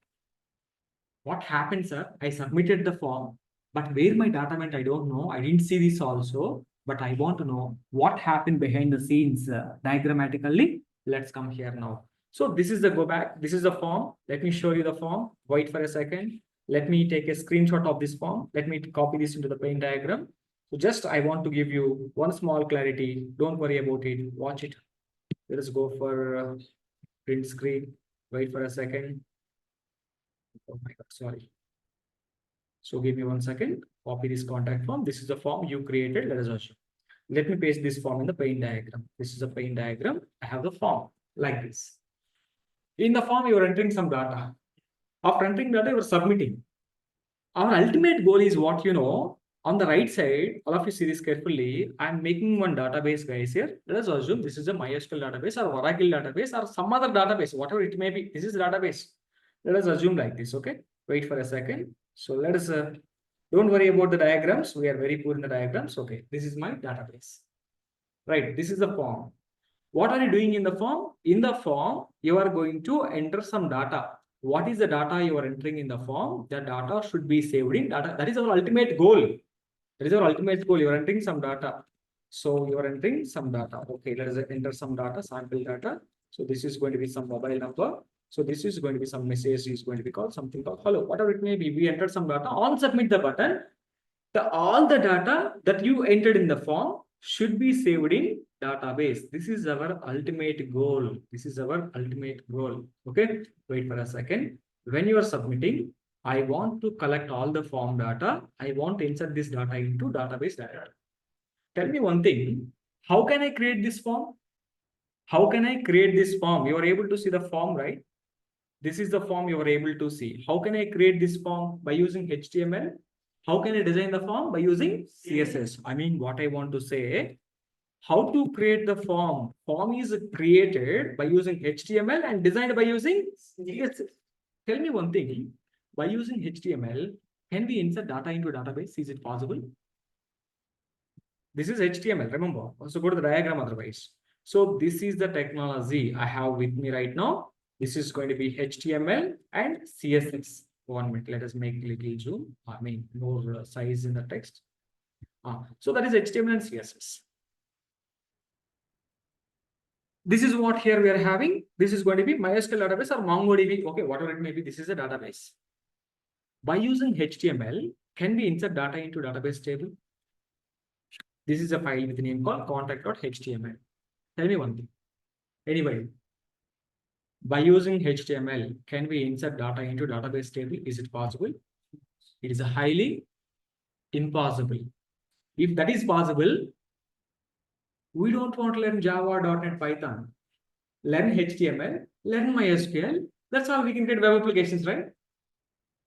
What happened, sir? I submitted the form, but where my data went, I don't know. I didn't see this also, but I want to know what happened behind the scenes diagrammatically. Let's come here now. So this is the go back. This is the form. Let me show you the form. Wait for a second. Let me take a screenshot of this form. Let me copy this into the paint diagram. So just I want to give you one small clarity. Don't worry about it. Watch it. Let us go for print screen. Wait for a second. Oh my God, sorry. So give me 1 second. Copy this contact form. This is the form you created. Let us assume. Let me paste this form in the paint diagram. This is a paint diagram. I have the form like this. In the form, you are entering some data. After entering data, you are submitting. Our ultimate goal is what you know. On the right side, all of you see this carefully. I'm making one database, guys, here. Let us assume this is a MySQL database or Oracle database or some other database, whatever it may be. This is the database. Let us assume like this, okay? Wait for a second. So let us, don't worry about the diagrams. We are very poor in the diagrams. Okay, this is my database. Right, this is the form. What are you doing in the form? In the form, you are going to enter some data. What is the data you are entering in the form? The data should be saved in data. That is our ultimate goal. That is our ultimate goal. You are entering some data. So you are entering some data. Okay, let us enter some data, sample data. So this is going to be some mobile number. So this is going to be some message is going to be called something called hello. Whatever it may be, we entered some data. On submit the button, all the data that you entered in the form should be saved in database. This is our ultimate goal. This is our ultimate goal. Okay, wait for a second. When you are submitting, I want to collect all the form data. I want to insert this data into database data. Tell me one thing. How can I create this form? How can I create this form? You are able to see the form, right? This is the form you are able to see. How can I create this form? By using HTML. How can I design the form? By using CSS. I mean, what I want to say, how to create the form. Form is created by using HTML and designed by using CSS. Tell me one thing. By using HTML, can we insert data into database? Is it possible? This is HTML, remember. Also go to the diagram otherwise. So this is the technology I have with me right now. This is going to be HTML and CSS. 1 minute, let us make a little zoom. I mean, more size in the text. So that is HTML and CSS. This is what here we are having. This is going to be MySQL database or MongoDB. Okay, whatever it may be, this is a database. By using HTML, can we insert data into database table? This is a file with a name called contact.html. Tell me one thing. Anybody? By using HTML, can we insert data into database table? Is it possible? It is highly impossible. If that is possible, we don't want to learn Java, .NET, Python. Learn HTML, learn MySQL. That's all we can create web applications, right?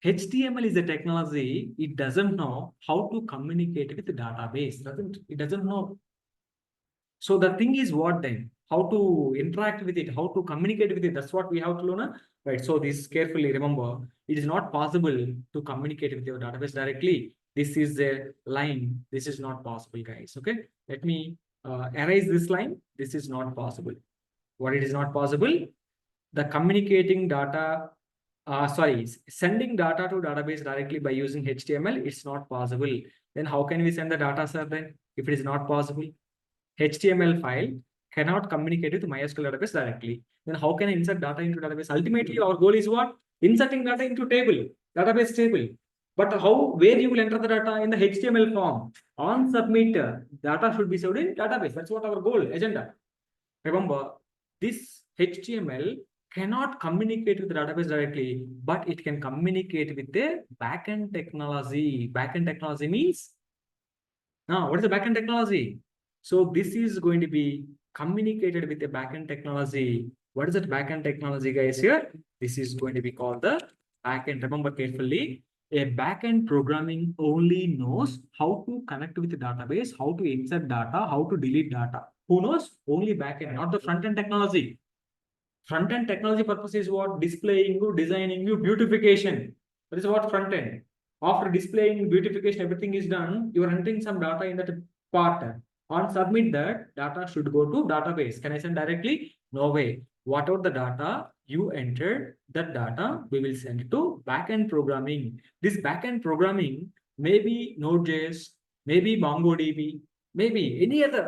HTML is a technology. It doesn't know how to communicate with the database. It doesn't know. So the thing is what then? How to interact with it, how to communicate with it. That's what we have to learn, right? So this carefully remember, it is not possible to communicate with your database directly. This is a line. This is not possible, guys. Okay, let me erase this line. This is not possible. What it is not possible? The communicating data, sending data to database directly by using HTML, it's not possible. Then how can we send the data, sir, then, if it is not possible? HTML file cannot communicate with MySQL database directly. Then how can I insert data into database? Ultimately, our goal is what? Inserting data into table, database table. But how, where you will enter the data? In the HTML form. On submit, data should be saved in database. That's what our goal, agenda. Remember, this HTML cannot communicate with the database directly, but it can communicate with the backend technology. Backend technology means, now what is the backend technology? So this is going to be communicated with the backend technology. What is that backend technology, guys? Here, this is going to be called the backend. Remember carefully, a backend programming only knows how to connect with the database, how to insert data, how to delete data. Who knows? Only backend, not the front-end technology. Front-end technology purpose is what? Displaying you, designing you, beautification. That is what front-end. After displaying, beautification, everything is done. You are entering some data in that part. On submit, that data should go to database. Can I send directly? No way. Whatever the data you entered, that data we will send to backend programming. This backend programming may be Node.js, maybe MongoDB, maybe any other,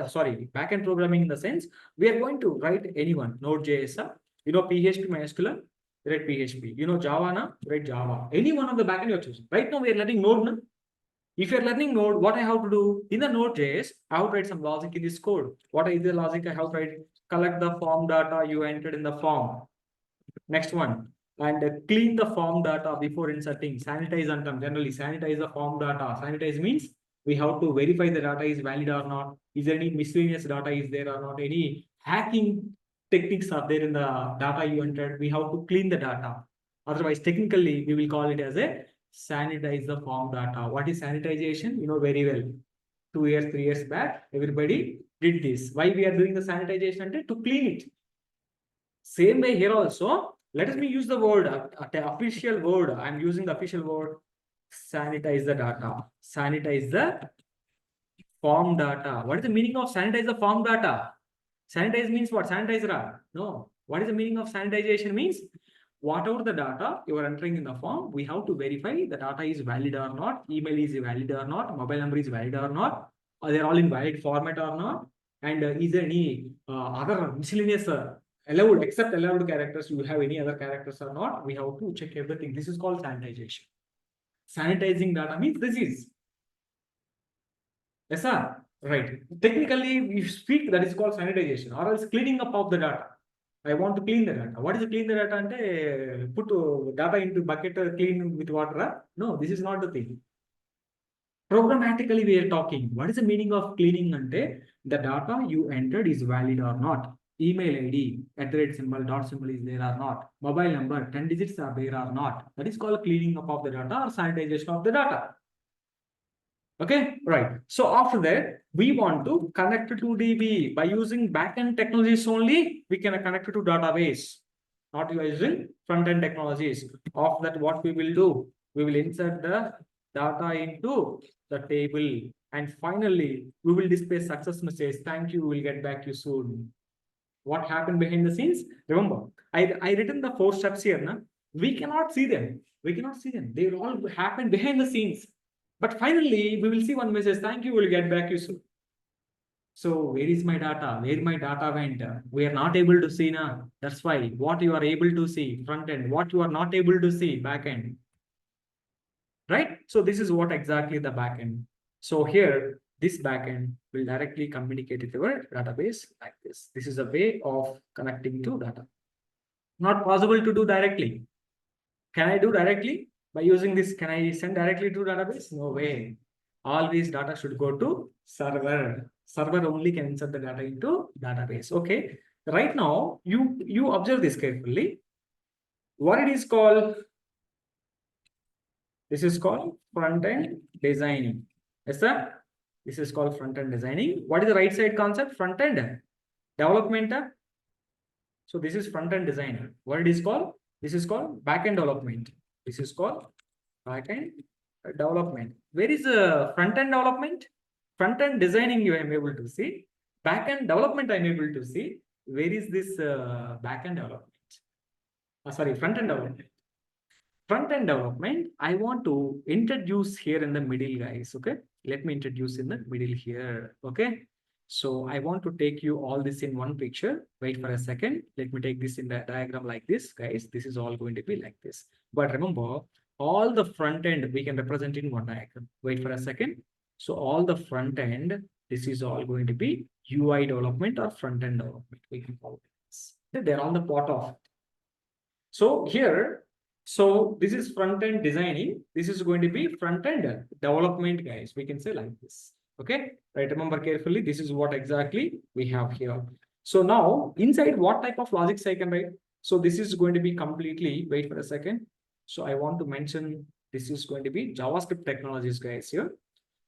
backend programming in the sense we are going to write anyone. Node.js, PHP, MySQL, write PHP. Java, write Java. Any one of the backend you are choosing. Right now we are learning Node. Na? If you're learning Node, what I have to do in the Node.js, I have to write some logic in this code. What is the logic I have to write? Collect the form data you entered in the form. Next one, and clean the form data before inserting. Sanitize and generally sanitize the form data. Sanitize means we have to verify the data is valid or not. Is there any miscellaneous data is there or not? Any hacking techniques are there in the data you entered? We have to clean the data. Otherwise, technically, we will call it as a sanitize the form data. What is sanitization? You know very well. 2 years, 3 years back, everybody did this. Why we are doing the sanitization? To clean it. Same way here also, Let me use the word, official word. I'm using the official word. Sanitize the data. Sanitize the form data. What is the meaning of sanitize the form data? Sanitize means what? Sanitizer? No. What is the meaning of sanitization? Means whatever the data you are entering in the form, we have to verify the data is valid or not, email is valid or not, mobile number is valid or not, or they're all in valid format or not, and is there any other miscellaneous allowed, except allowed characters, you will have any other characters or not. We have to check everything. This is called sanitization. Sanitizing data means this is. Yes, sir. Right. Technically, we speak that is called sanitization, or else cleaning up of the data. I want to clean the data. What is clean the data? And put data into bucket, clean with water. No, this is not the thing. Programmatically, we are talking. What is the meaning of cleaning? Ante the data you entered is valid or not. Email ID, @ symbol, dot symbol is there or not. Mobile number, 10 digits are there or not. That is called cleaning up of the data or sanitization of the data. Okay, right. So after that, we want to connect to DB by using backend technologies only. We can connect to database, not using front-end technologies. Of that, what we will do? We will insert the data into the table, and finally, we will display success message. Thank you. We will get back to you soon. What happened behind the scenes? Remember, I written the 4 steps here. Na? We cannot see them. We cannot see them. They all happen behind the scenes. But finally, we will see one message. Thank you. We'll get back to you soon. So where is my data? Where my data went? We are not able to see now. That's why what you are able to see front end, what you are not able to see back end. Right? So this is what exactly the back end. So here, this backend will directly communicate with your database like this. This is a way of connecting to data. Not possible to do directly. Can I do directly by using this? Can I send directly to database? No way. All these data should go to server. Server only can insert the data into database. Okay. Right now, you observe this carefully. What it is called? This is called front-end designing. Yes, sir. This is called front-end designing. What is the right side concept? Front-end development. So this is front-end design. What it is called? This is called back-end development. This is called back-end development. Where is the front-end development? Front-end designing you am able to see. Back-end development I am able to see. Where is this back-end development? Sorry, front-end development. Front-end development, I want to introduce here in the middle, guys. Okay, let me introduce in the middle here. Okay, so I want to take you all this in one picture. Wait for a second. Let me take this in the diagram like this, guys. This is all going to be like this. But remember, all the front end we can represent in one diagram. Wait for a second. So all the front end, this is all going to be UI development or front-end development. We can call this. They're on the part of it. So here, so this is front-end designing. This is going to be front-end development, guys. We can say like this. Okay, right? Remember carefully. This is what exactly we have here. So now inside, what type of logics I can write? So this is going to be completely. Wait for a second. So I want to mention this is going to be JavaScript technologies, guys. Here.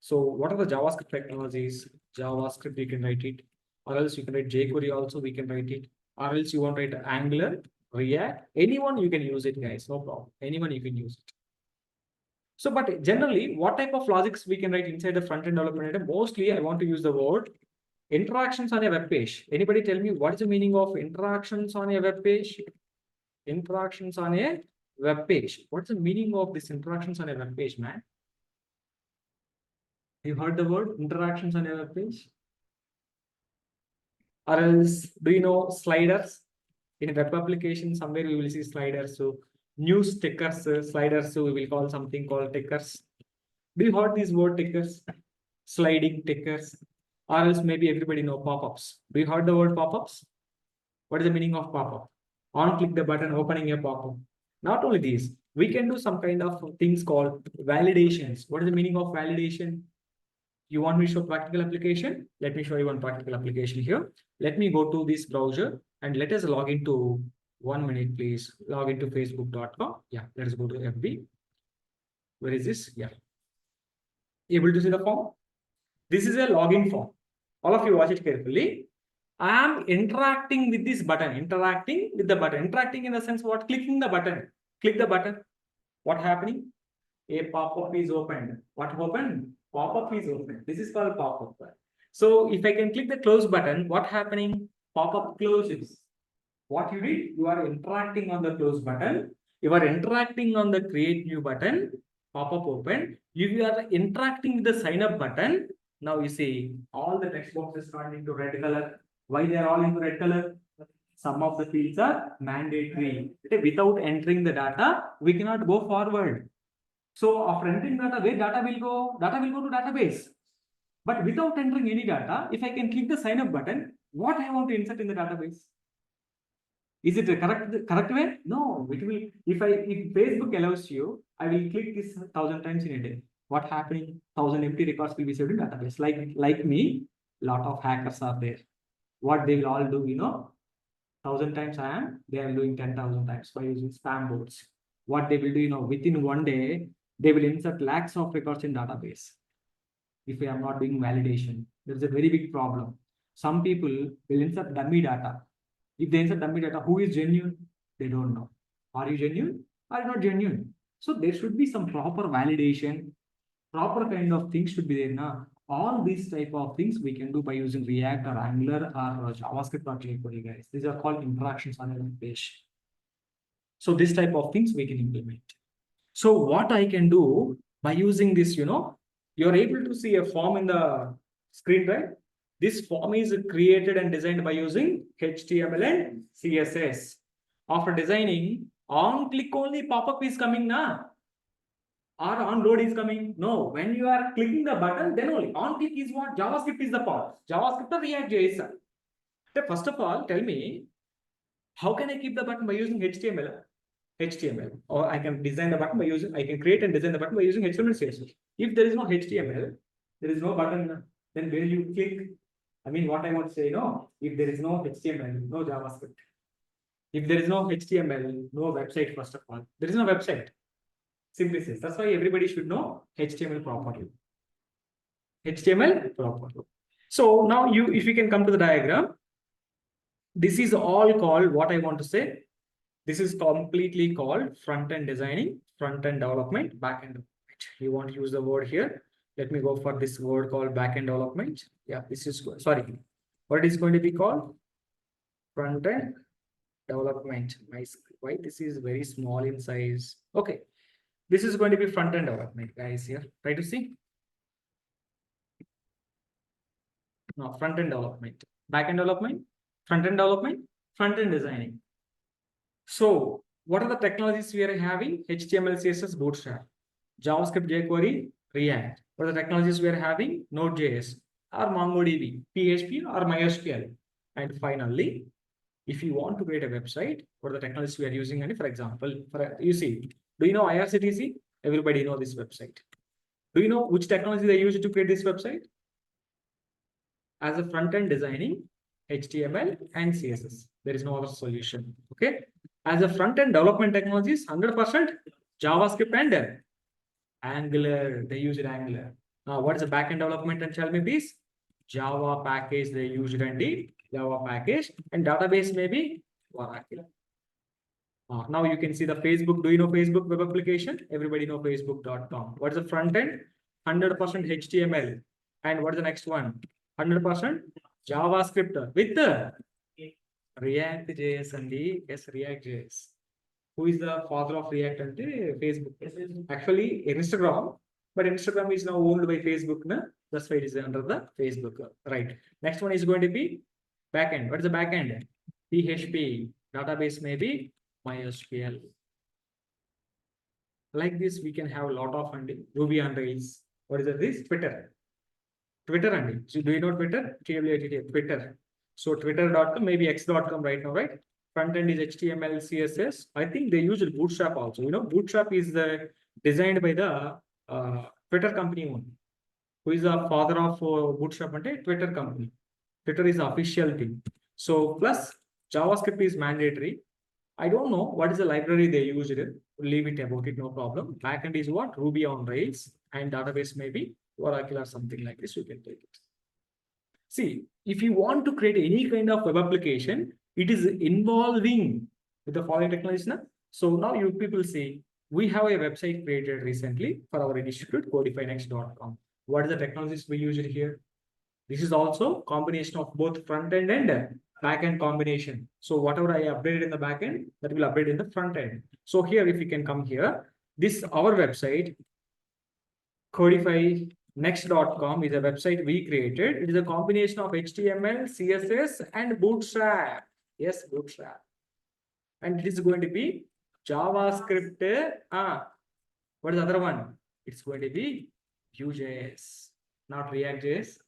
So what are the JavaScript technologies? JavaScript, you can write it, or else you can write jQuery also. We can write it, or else you want to write Angular. React, anyone you can use it, guys, no problem. Anyone you can use it. So, but generally, what type of logics we can write inside the front-end development? Mostly, I want to use the word interactions on a web page. Anybody tell me what is the meaning of interactions on a web page? Interactions on a web page. What's the meaning of this interactions on a web page, man? You heard the word interactions on a web page? Or else, do you know sliders? In a web application, somewhere we will see sliders. So news tickers, sliders, so we will call something called tickers. Do you heard these word tickers? Sliding tickers. Or else maybe everybody know pop-ups. Do you heard the word pop-ups? What is the meaning of pop-up? On click the button, opening a pop-up. Not only these, we can do some kind of things called validations. What is the meaning of validation? You want me to show practical application? Let me show you one practical application here. Let me go to this browser and let us log into 1 minute, please. Log into facebook.com. Yeah, let's go to FB. Where is this? Yeah. Able to see the form? This is a login form. All of you watch it carefully. I am interacting with this button, interacting with the button, interacting in the sense what? Clicking the button, click the button. What happening? A pop-up is opened. What opened? Pop-up is opened. This is called pop-up. So if I can click the close button, what happening? Pop-up closes. What you did? You are interacting on the close button. You are interacting on the create new button. Pop-up open. You are interacting with the sign up button. Now you see all the text boxes turned into red color. Why they are all into red color? Some of the fields are mandatory. Without entering the data, we cannot go forward. So after entering data, where data will go? Data will go to database. But without entering any data, if I can click the sign up button, what I want to insert in the database? Is it the correct way? No, it will. If Facebook allows you, I will click this 1,000 times in a day. What happening? 1,000 empty records will be saved in database. Like me, lot of hackers are there. What they will all do, 1,000 times they are doing 10,000 times by using spam bots. What they will do, within one day, they will insert lakhs of records in database. If I am not doing validation, there is a very big problem. Some people will insert dummy data. If they insert dummy data, who is genuine? They don't know. Are you genuine? Are you not genuine? So there should be some proper validation, proper kind of things should be there. Now, all these type of things we can do by using React or Angular or JavaScript or jQuery, guys. These are called interactions on a page. So this type of things we can implement. So what I can do by using this, you're able to see a form in the screen, right? This form is created and designed by using HTML and CSS. After designing, on click only pop-up is coming now. Or on load is coming. No, when you are clicking the button, then only on click is what? JavaScript is the part. JavaScript or React JSON. First of all, tell me, how can I keep the button by using HTML? HTML, or I can design the button by using, I can create and design the button by using HTML and CSS. If there is no HTML, there is no button, then where you click, what I want to say, if there is no HTML, no JavaScript. If there is no HTML, no website, first of all, there is no website. Simply says, that's why everybody should know HTML properly. HTML properly. So now if you can come to the diagram, this is all called what I want to say. This is completely called front-end designing, front-end development, back-end development. You want to use the word here. Let me go for this word called back-end development. Yeah, this is, sorry. What it is going to be called? Front-end development. Why this is very small in size. Okay. This is going to be front-end development, guys, here. Try to see. No, front-end development. Back-end development, front-end development, front-end designing. So what are the technologies we are having? HTML, CSS, Bootstrap, JavaScript, jQuery, React. What are the technologies we are having? Node.js or MongoDB, PHP or MySQL. And finally, if you want to create a website, what are the technologies we are using? And for example, you see, do you know IRCTC? Everybody know this website. Do you know which technology they use to create this website? As a front-end designing, HTML and CSS. There is no other solution. Okay. As a front-end development technologies, 100% JavaScript and Angular. They use Angular. Now, what is the back-end development? And tell me please. Java package they used and the Java package, and database maybe Oracle. Now you can see the Facebook. Do you know Facebook web application? Everybody know Facebook.com. What is the front end? 100% HTML. And what is the next one? 100% JavaScript with the React JS and the React JS. Who is the father of React and Facebook? Actually, Instagram, but Instagram is now owned by Facebook. That's why it is under the Facebook. Right. Next one is going to be backend. What is the backend? PHP. Database maybe MySQL. Like this, we can have a lot of Ruby on Rails. What is this? Twitter. Twitter and so do you know Twitter? Twitter. So twitter.com, maybe x.com right now, right? Front end is HTML, CSS. I think they use Bootstrap also. Bootstrap is designed by the Twitter company only. Who is the father of Bootstrap and Twitter company? Twitter is the official thing. So plus JavaScript is mandatory. I don't know what is the library they used. Leave it about it, no problem. Backend is what? Ruby on Rails, and database maybe Oracle or something like this. You can take it. See, if you want to create any kind of web application, it is involving with the following technologies. Na? So now you people see, we have a website created recently for our institute, codifynext.com. What is the technologies we use here? This is also combination of both front end and back end combination. So whatever I updated in the back end, that will update in the front end. So here, if you can come here, this our website, codifynext.com is a website we created. It is a combination of HTML, CSS, and Bootstrap. Yes, Bootstrap. And it is going to be JavaScript. What is the other one? It's going to be Vue.js, not React.js,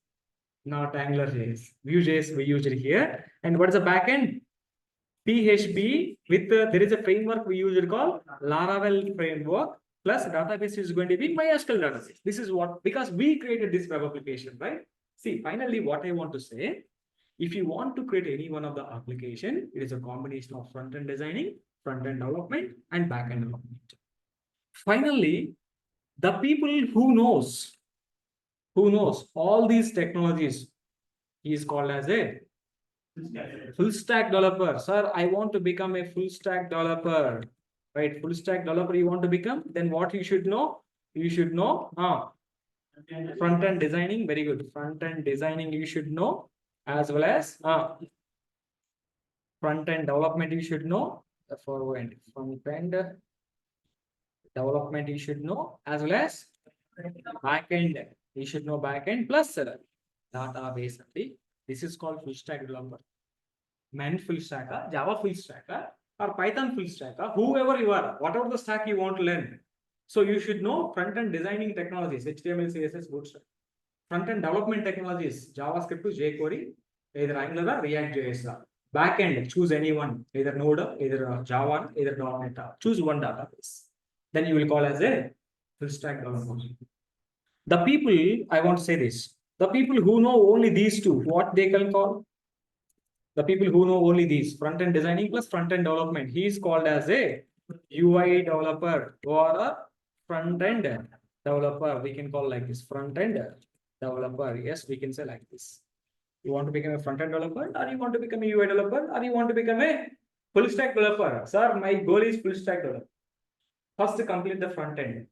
not AngularJS. Vue.js we use it here. And what is the backend? PHP with there is a framework we use it called Laravel framework. Plus database is going to be MySQL database. This is what, because we created this web application, right? See, finally, what I want to say, if you want to create any one of the application, it is a combination of front-end designing, front-end development, and back-end development. Finally, the people who knows all these technologies, he is called as a full stack developer. Sir, I want to become a full stack developer. Right, full stack developer you want to become, then what you should know? You should know front end designing. Very good. Front end designing you should know, as well as front end development you should know. Front end development you should know, as well as back end you should know, back end plus database. This is called full stack developer. MERN full stack, Java full stack, or Python full stack, whoever you are, whatever the stack you want to learn. So you should know front-end designing technologies, HTML, CSS, Bootstrap. Front-end development technologies, JavaScript to jQuery, either Angular or React.js. Back-end, choose anyone, either Node, either Java, either .NET. Choose one database. Then you will call as a full stack developer. The people, I want to say this, the people who know only these two, what they can call? The people who know only these, front-end designing plus front-end development, he is called as a UI developer or a front-end developer. We can call like this, front-end developer. Yes, we can say like this. You want to become a front-end developer, or you want to become a UI developer, or you want to become a full stack developer? Sir, my goal is full stack developer. First, complete the front-end.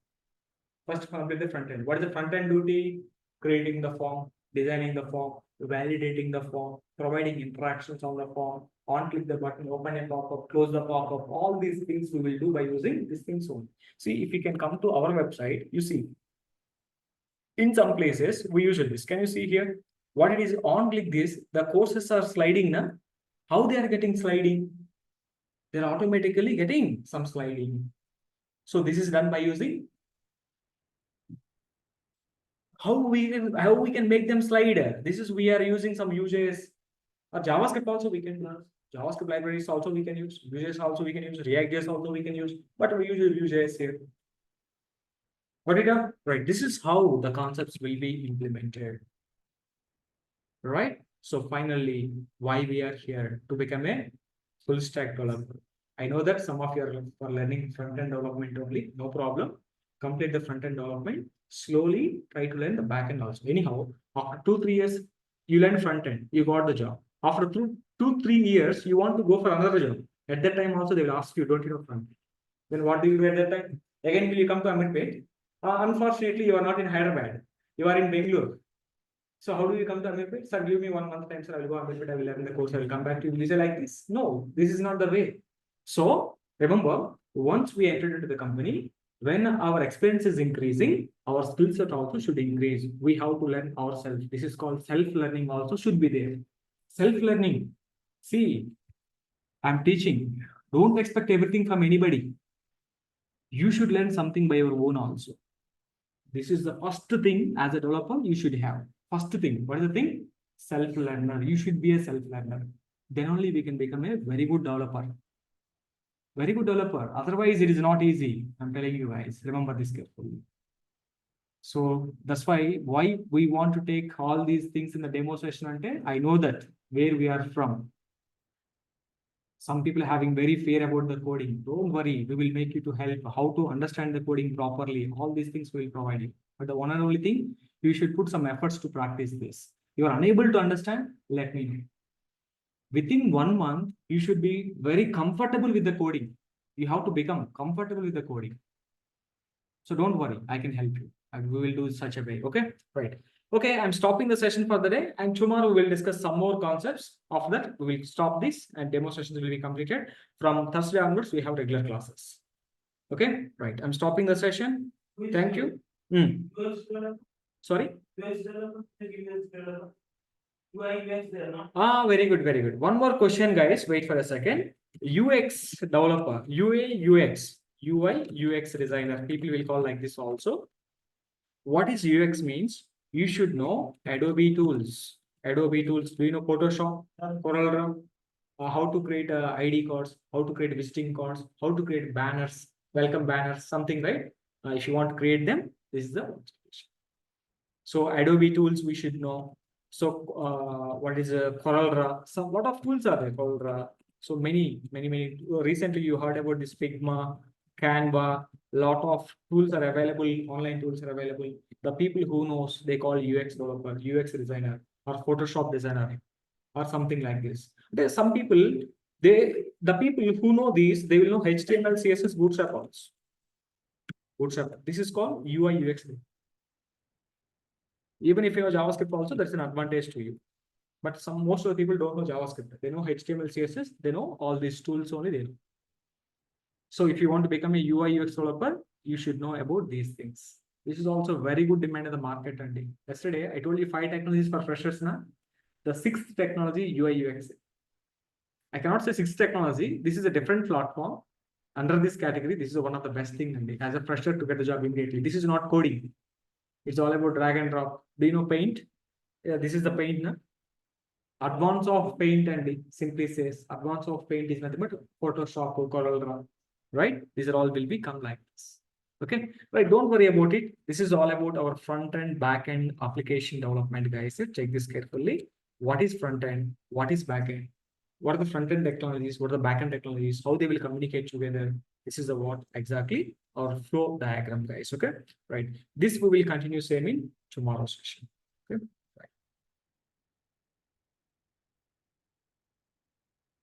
First, complete the front-end. What is the front-end duty? Creating the form, designing the form, validating the form, providing interactions on the form, on-click the button, open a pop-up, close the pop-up. All these things we will do by using these things only. See, if you can come to our website, you see, in some places, we use this. Can you see here? What it is, on-click this, the courses are sliding now. How they are getting sliding? They're automatically getting some sliding. So this is done by using how we can make them slide. This is, we are using some Vue.js or JavaScript also we can use. JavaScript libraries also we can use. Vue.js also we can use. React.js also we can use. But we use Vue.js here. What it are? Right. This is how the concepts will be implemented. Right. So finally, why we are here? To become a full stack developer. I know that some of you are learning front-end development only. No problem. Complete the front-end development. Slowly try to learn the back-end also. Anyhow, after 2-3 years, you learn front-end. You got the job. After 2-3 years, you want to go for another job. At that time also, they will ask you, don't you know front-end? Then what do you do at that time? Again, will you come to Amirpet? Unfortunately, you are not in Hyderabad. You are in Bangalore. So how do you come to Amirpet? Sir, give me 1 month time, sir. I will go Amirpet. I will learn the course. I will come back to you. Will you say like this? No, this is not the way. So remember, once we entered into the company, when our experience is increasing, our skill set also should increase. We have to learn ourselves. This is called self-learning also should be there. Self-learning. See, I'm teaching. Don't expect everything from anybody. You should learn something by your own also. This is the first thing as a developer you should have. First thing. What is the thing? Self-learner. You should be a self-learner. Then only we can become a very good developer. Very good developer. Otherwise, it is not easy. I'm telling you guys. Remember this carefully. So that's why we want to take all these things in the demo session. I know that where we are from. Some people are having very fear about the coding. Don't worry. We will make you to help how to understand the coding properly. All these things we will provide you. But the one and only thing, you should put some efforts to practice this. You are unable to understand, let me know. Within 1 month, you should be very comfortable with the coding. You have to become comfortable with the coding. So don't worry, I can help you. And we will do such a way. Okay, right. Okay, I'm stopping the session for the day, and tomorrow we will discuss some more concepts. After that, we will stop this and demo sessions will be completed. From Thursday onwards, we have regular classes. Okay, right. I'm stopping the session. Thank you. Sorry? Very good, very good. One more question, guys. Wait for a second. UX developer, UI, UX designer. People will call like this also. What is UX means? You should know Adobe tools. Adobe tools. Do you know Photoshop, CorelDRAW? How to create ID cards, how to create visiting cards, how to create banners, welcome banners, something, right? If you want to create them, this is the explanation. So Adobe tools we should know. So what is CorelDRAW? Some lot of tools are there. CorelDRAW. So many. Recently you heard about this Figma, Canva. Lot of tools are available. Online tools are available. The people who knows, they call UX developer, UX designer, or Photoshop designer, or something like this. There are some people, the people who know these, they will know HTML, CSS, Bootstrap also. Bootstrap. This is called UI, UX. Even if you know JavaScript also, that's an advantage to you. But most of the people don't know JavaScript. They know HTML, CSS. They know all these tools only they know. So if you want to become a UI, UX developer, you should know about these things. This is also very good demand in the market. And yesterday, I told you 5 technologies for freshers now. The 6th technology, UI, UX. I cannot say 6th technology. This is a different platform. Under this category, this is one of the best things as a fresher to get the job immediately. This is not coding. It's all about drag and drop. Do you know Paint? Yeah, this is the Paint. Na? Advance of Paint and simply says advance of Paint is nothing but Photoshop or CorelDRAW, right? These are all will become like this. Okay, right? Don't worry about it. This is all about our front end, back end application development, guys. Check this carefully. What is front end? What is back end? What are the front end technologies? What are the back end technologies? How they will communicate together? This is the what exactly our flow diagram, guys. Okay, right? This we will continue same in tomorrow's session. Okay.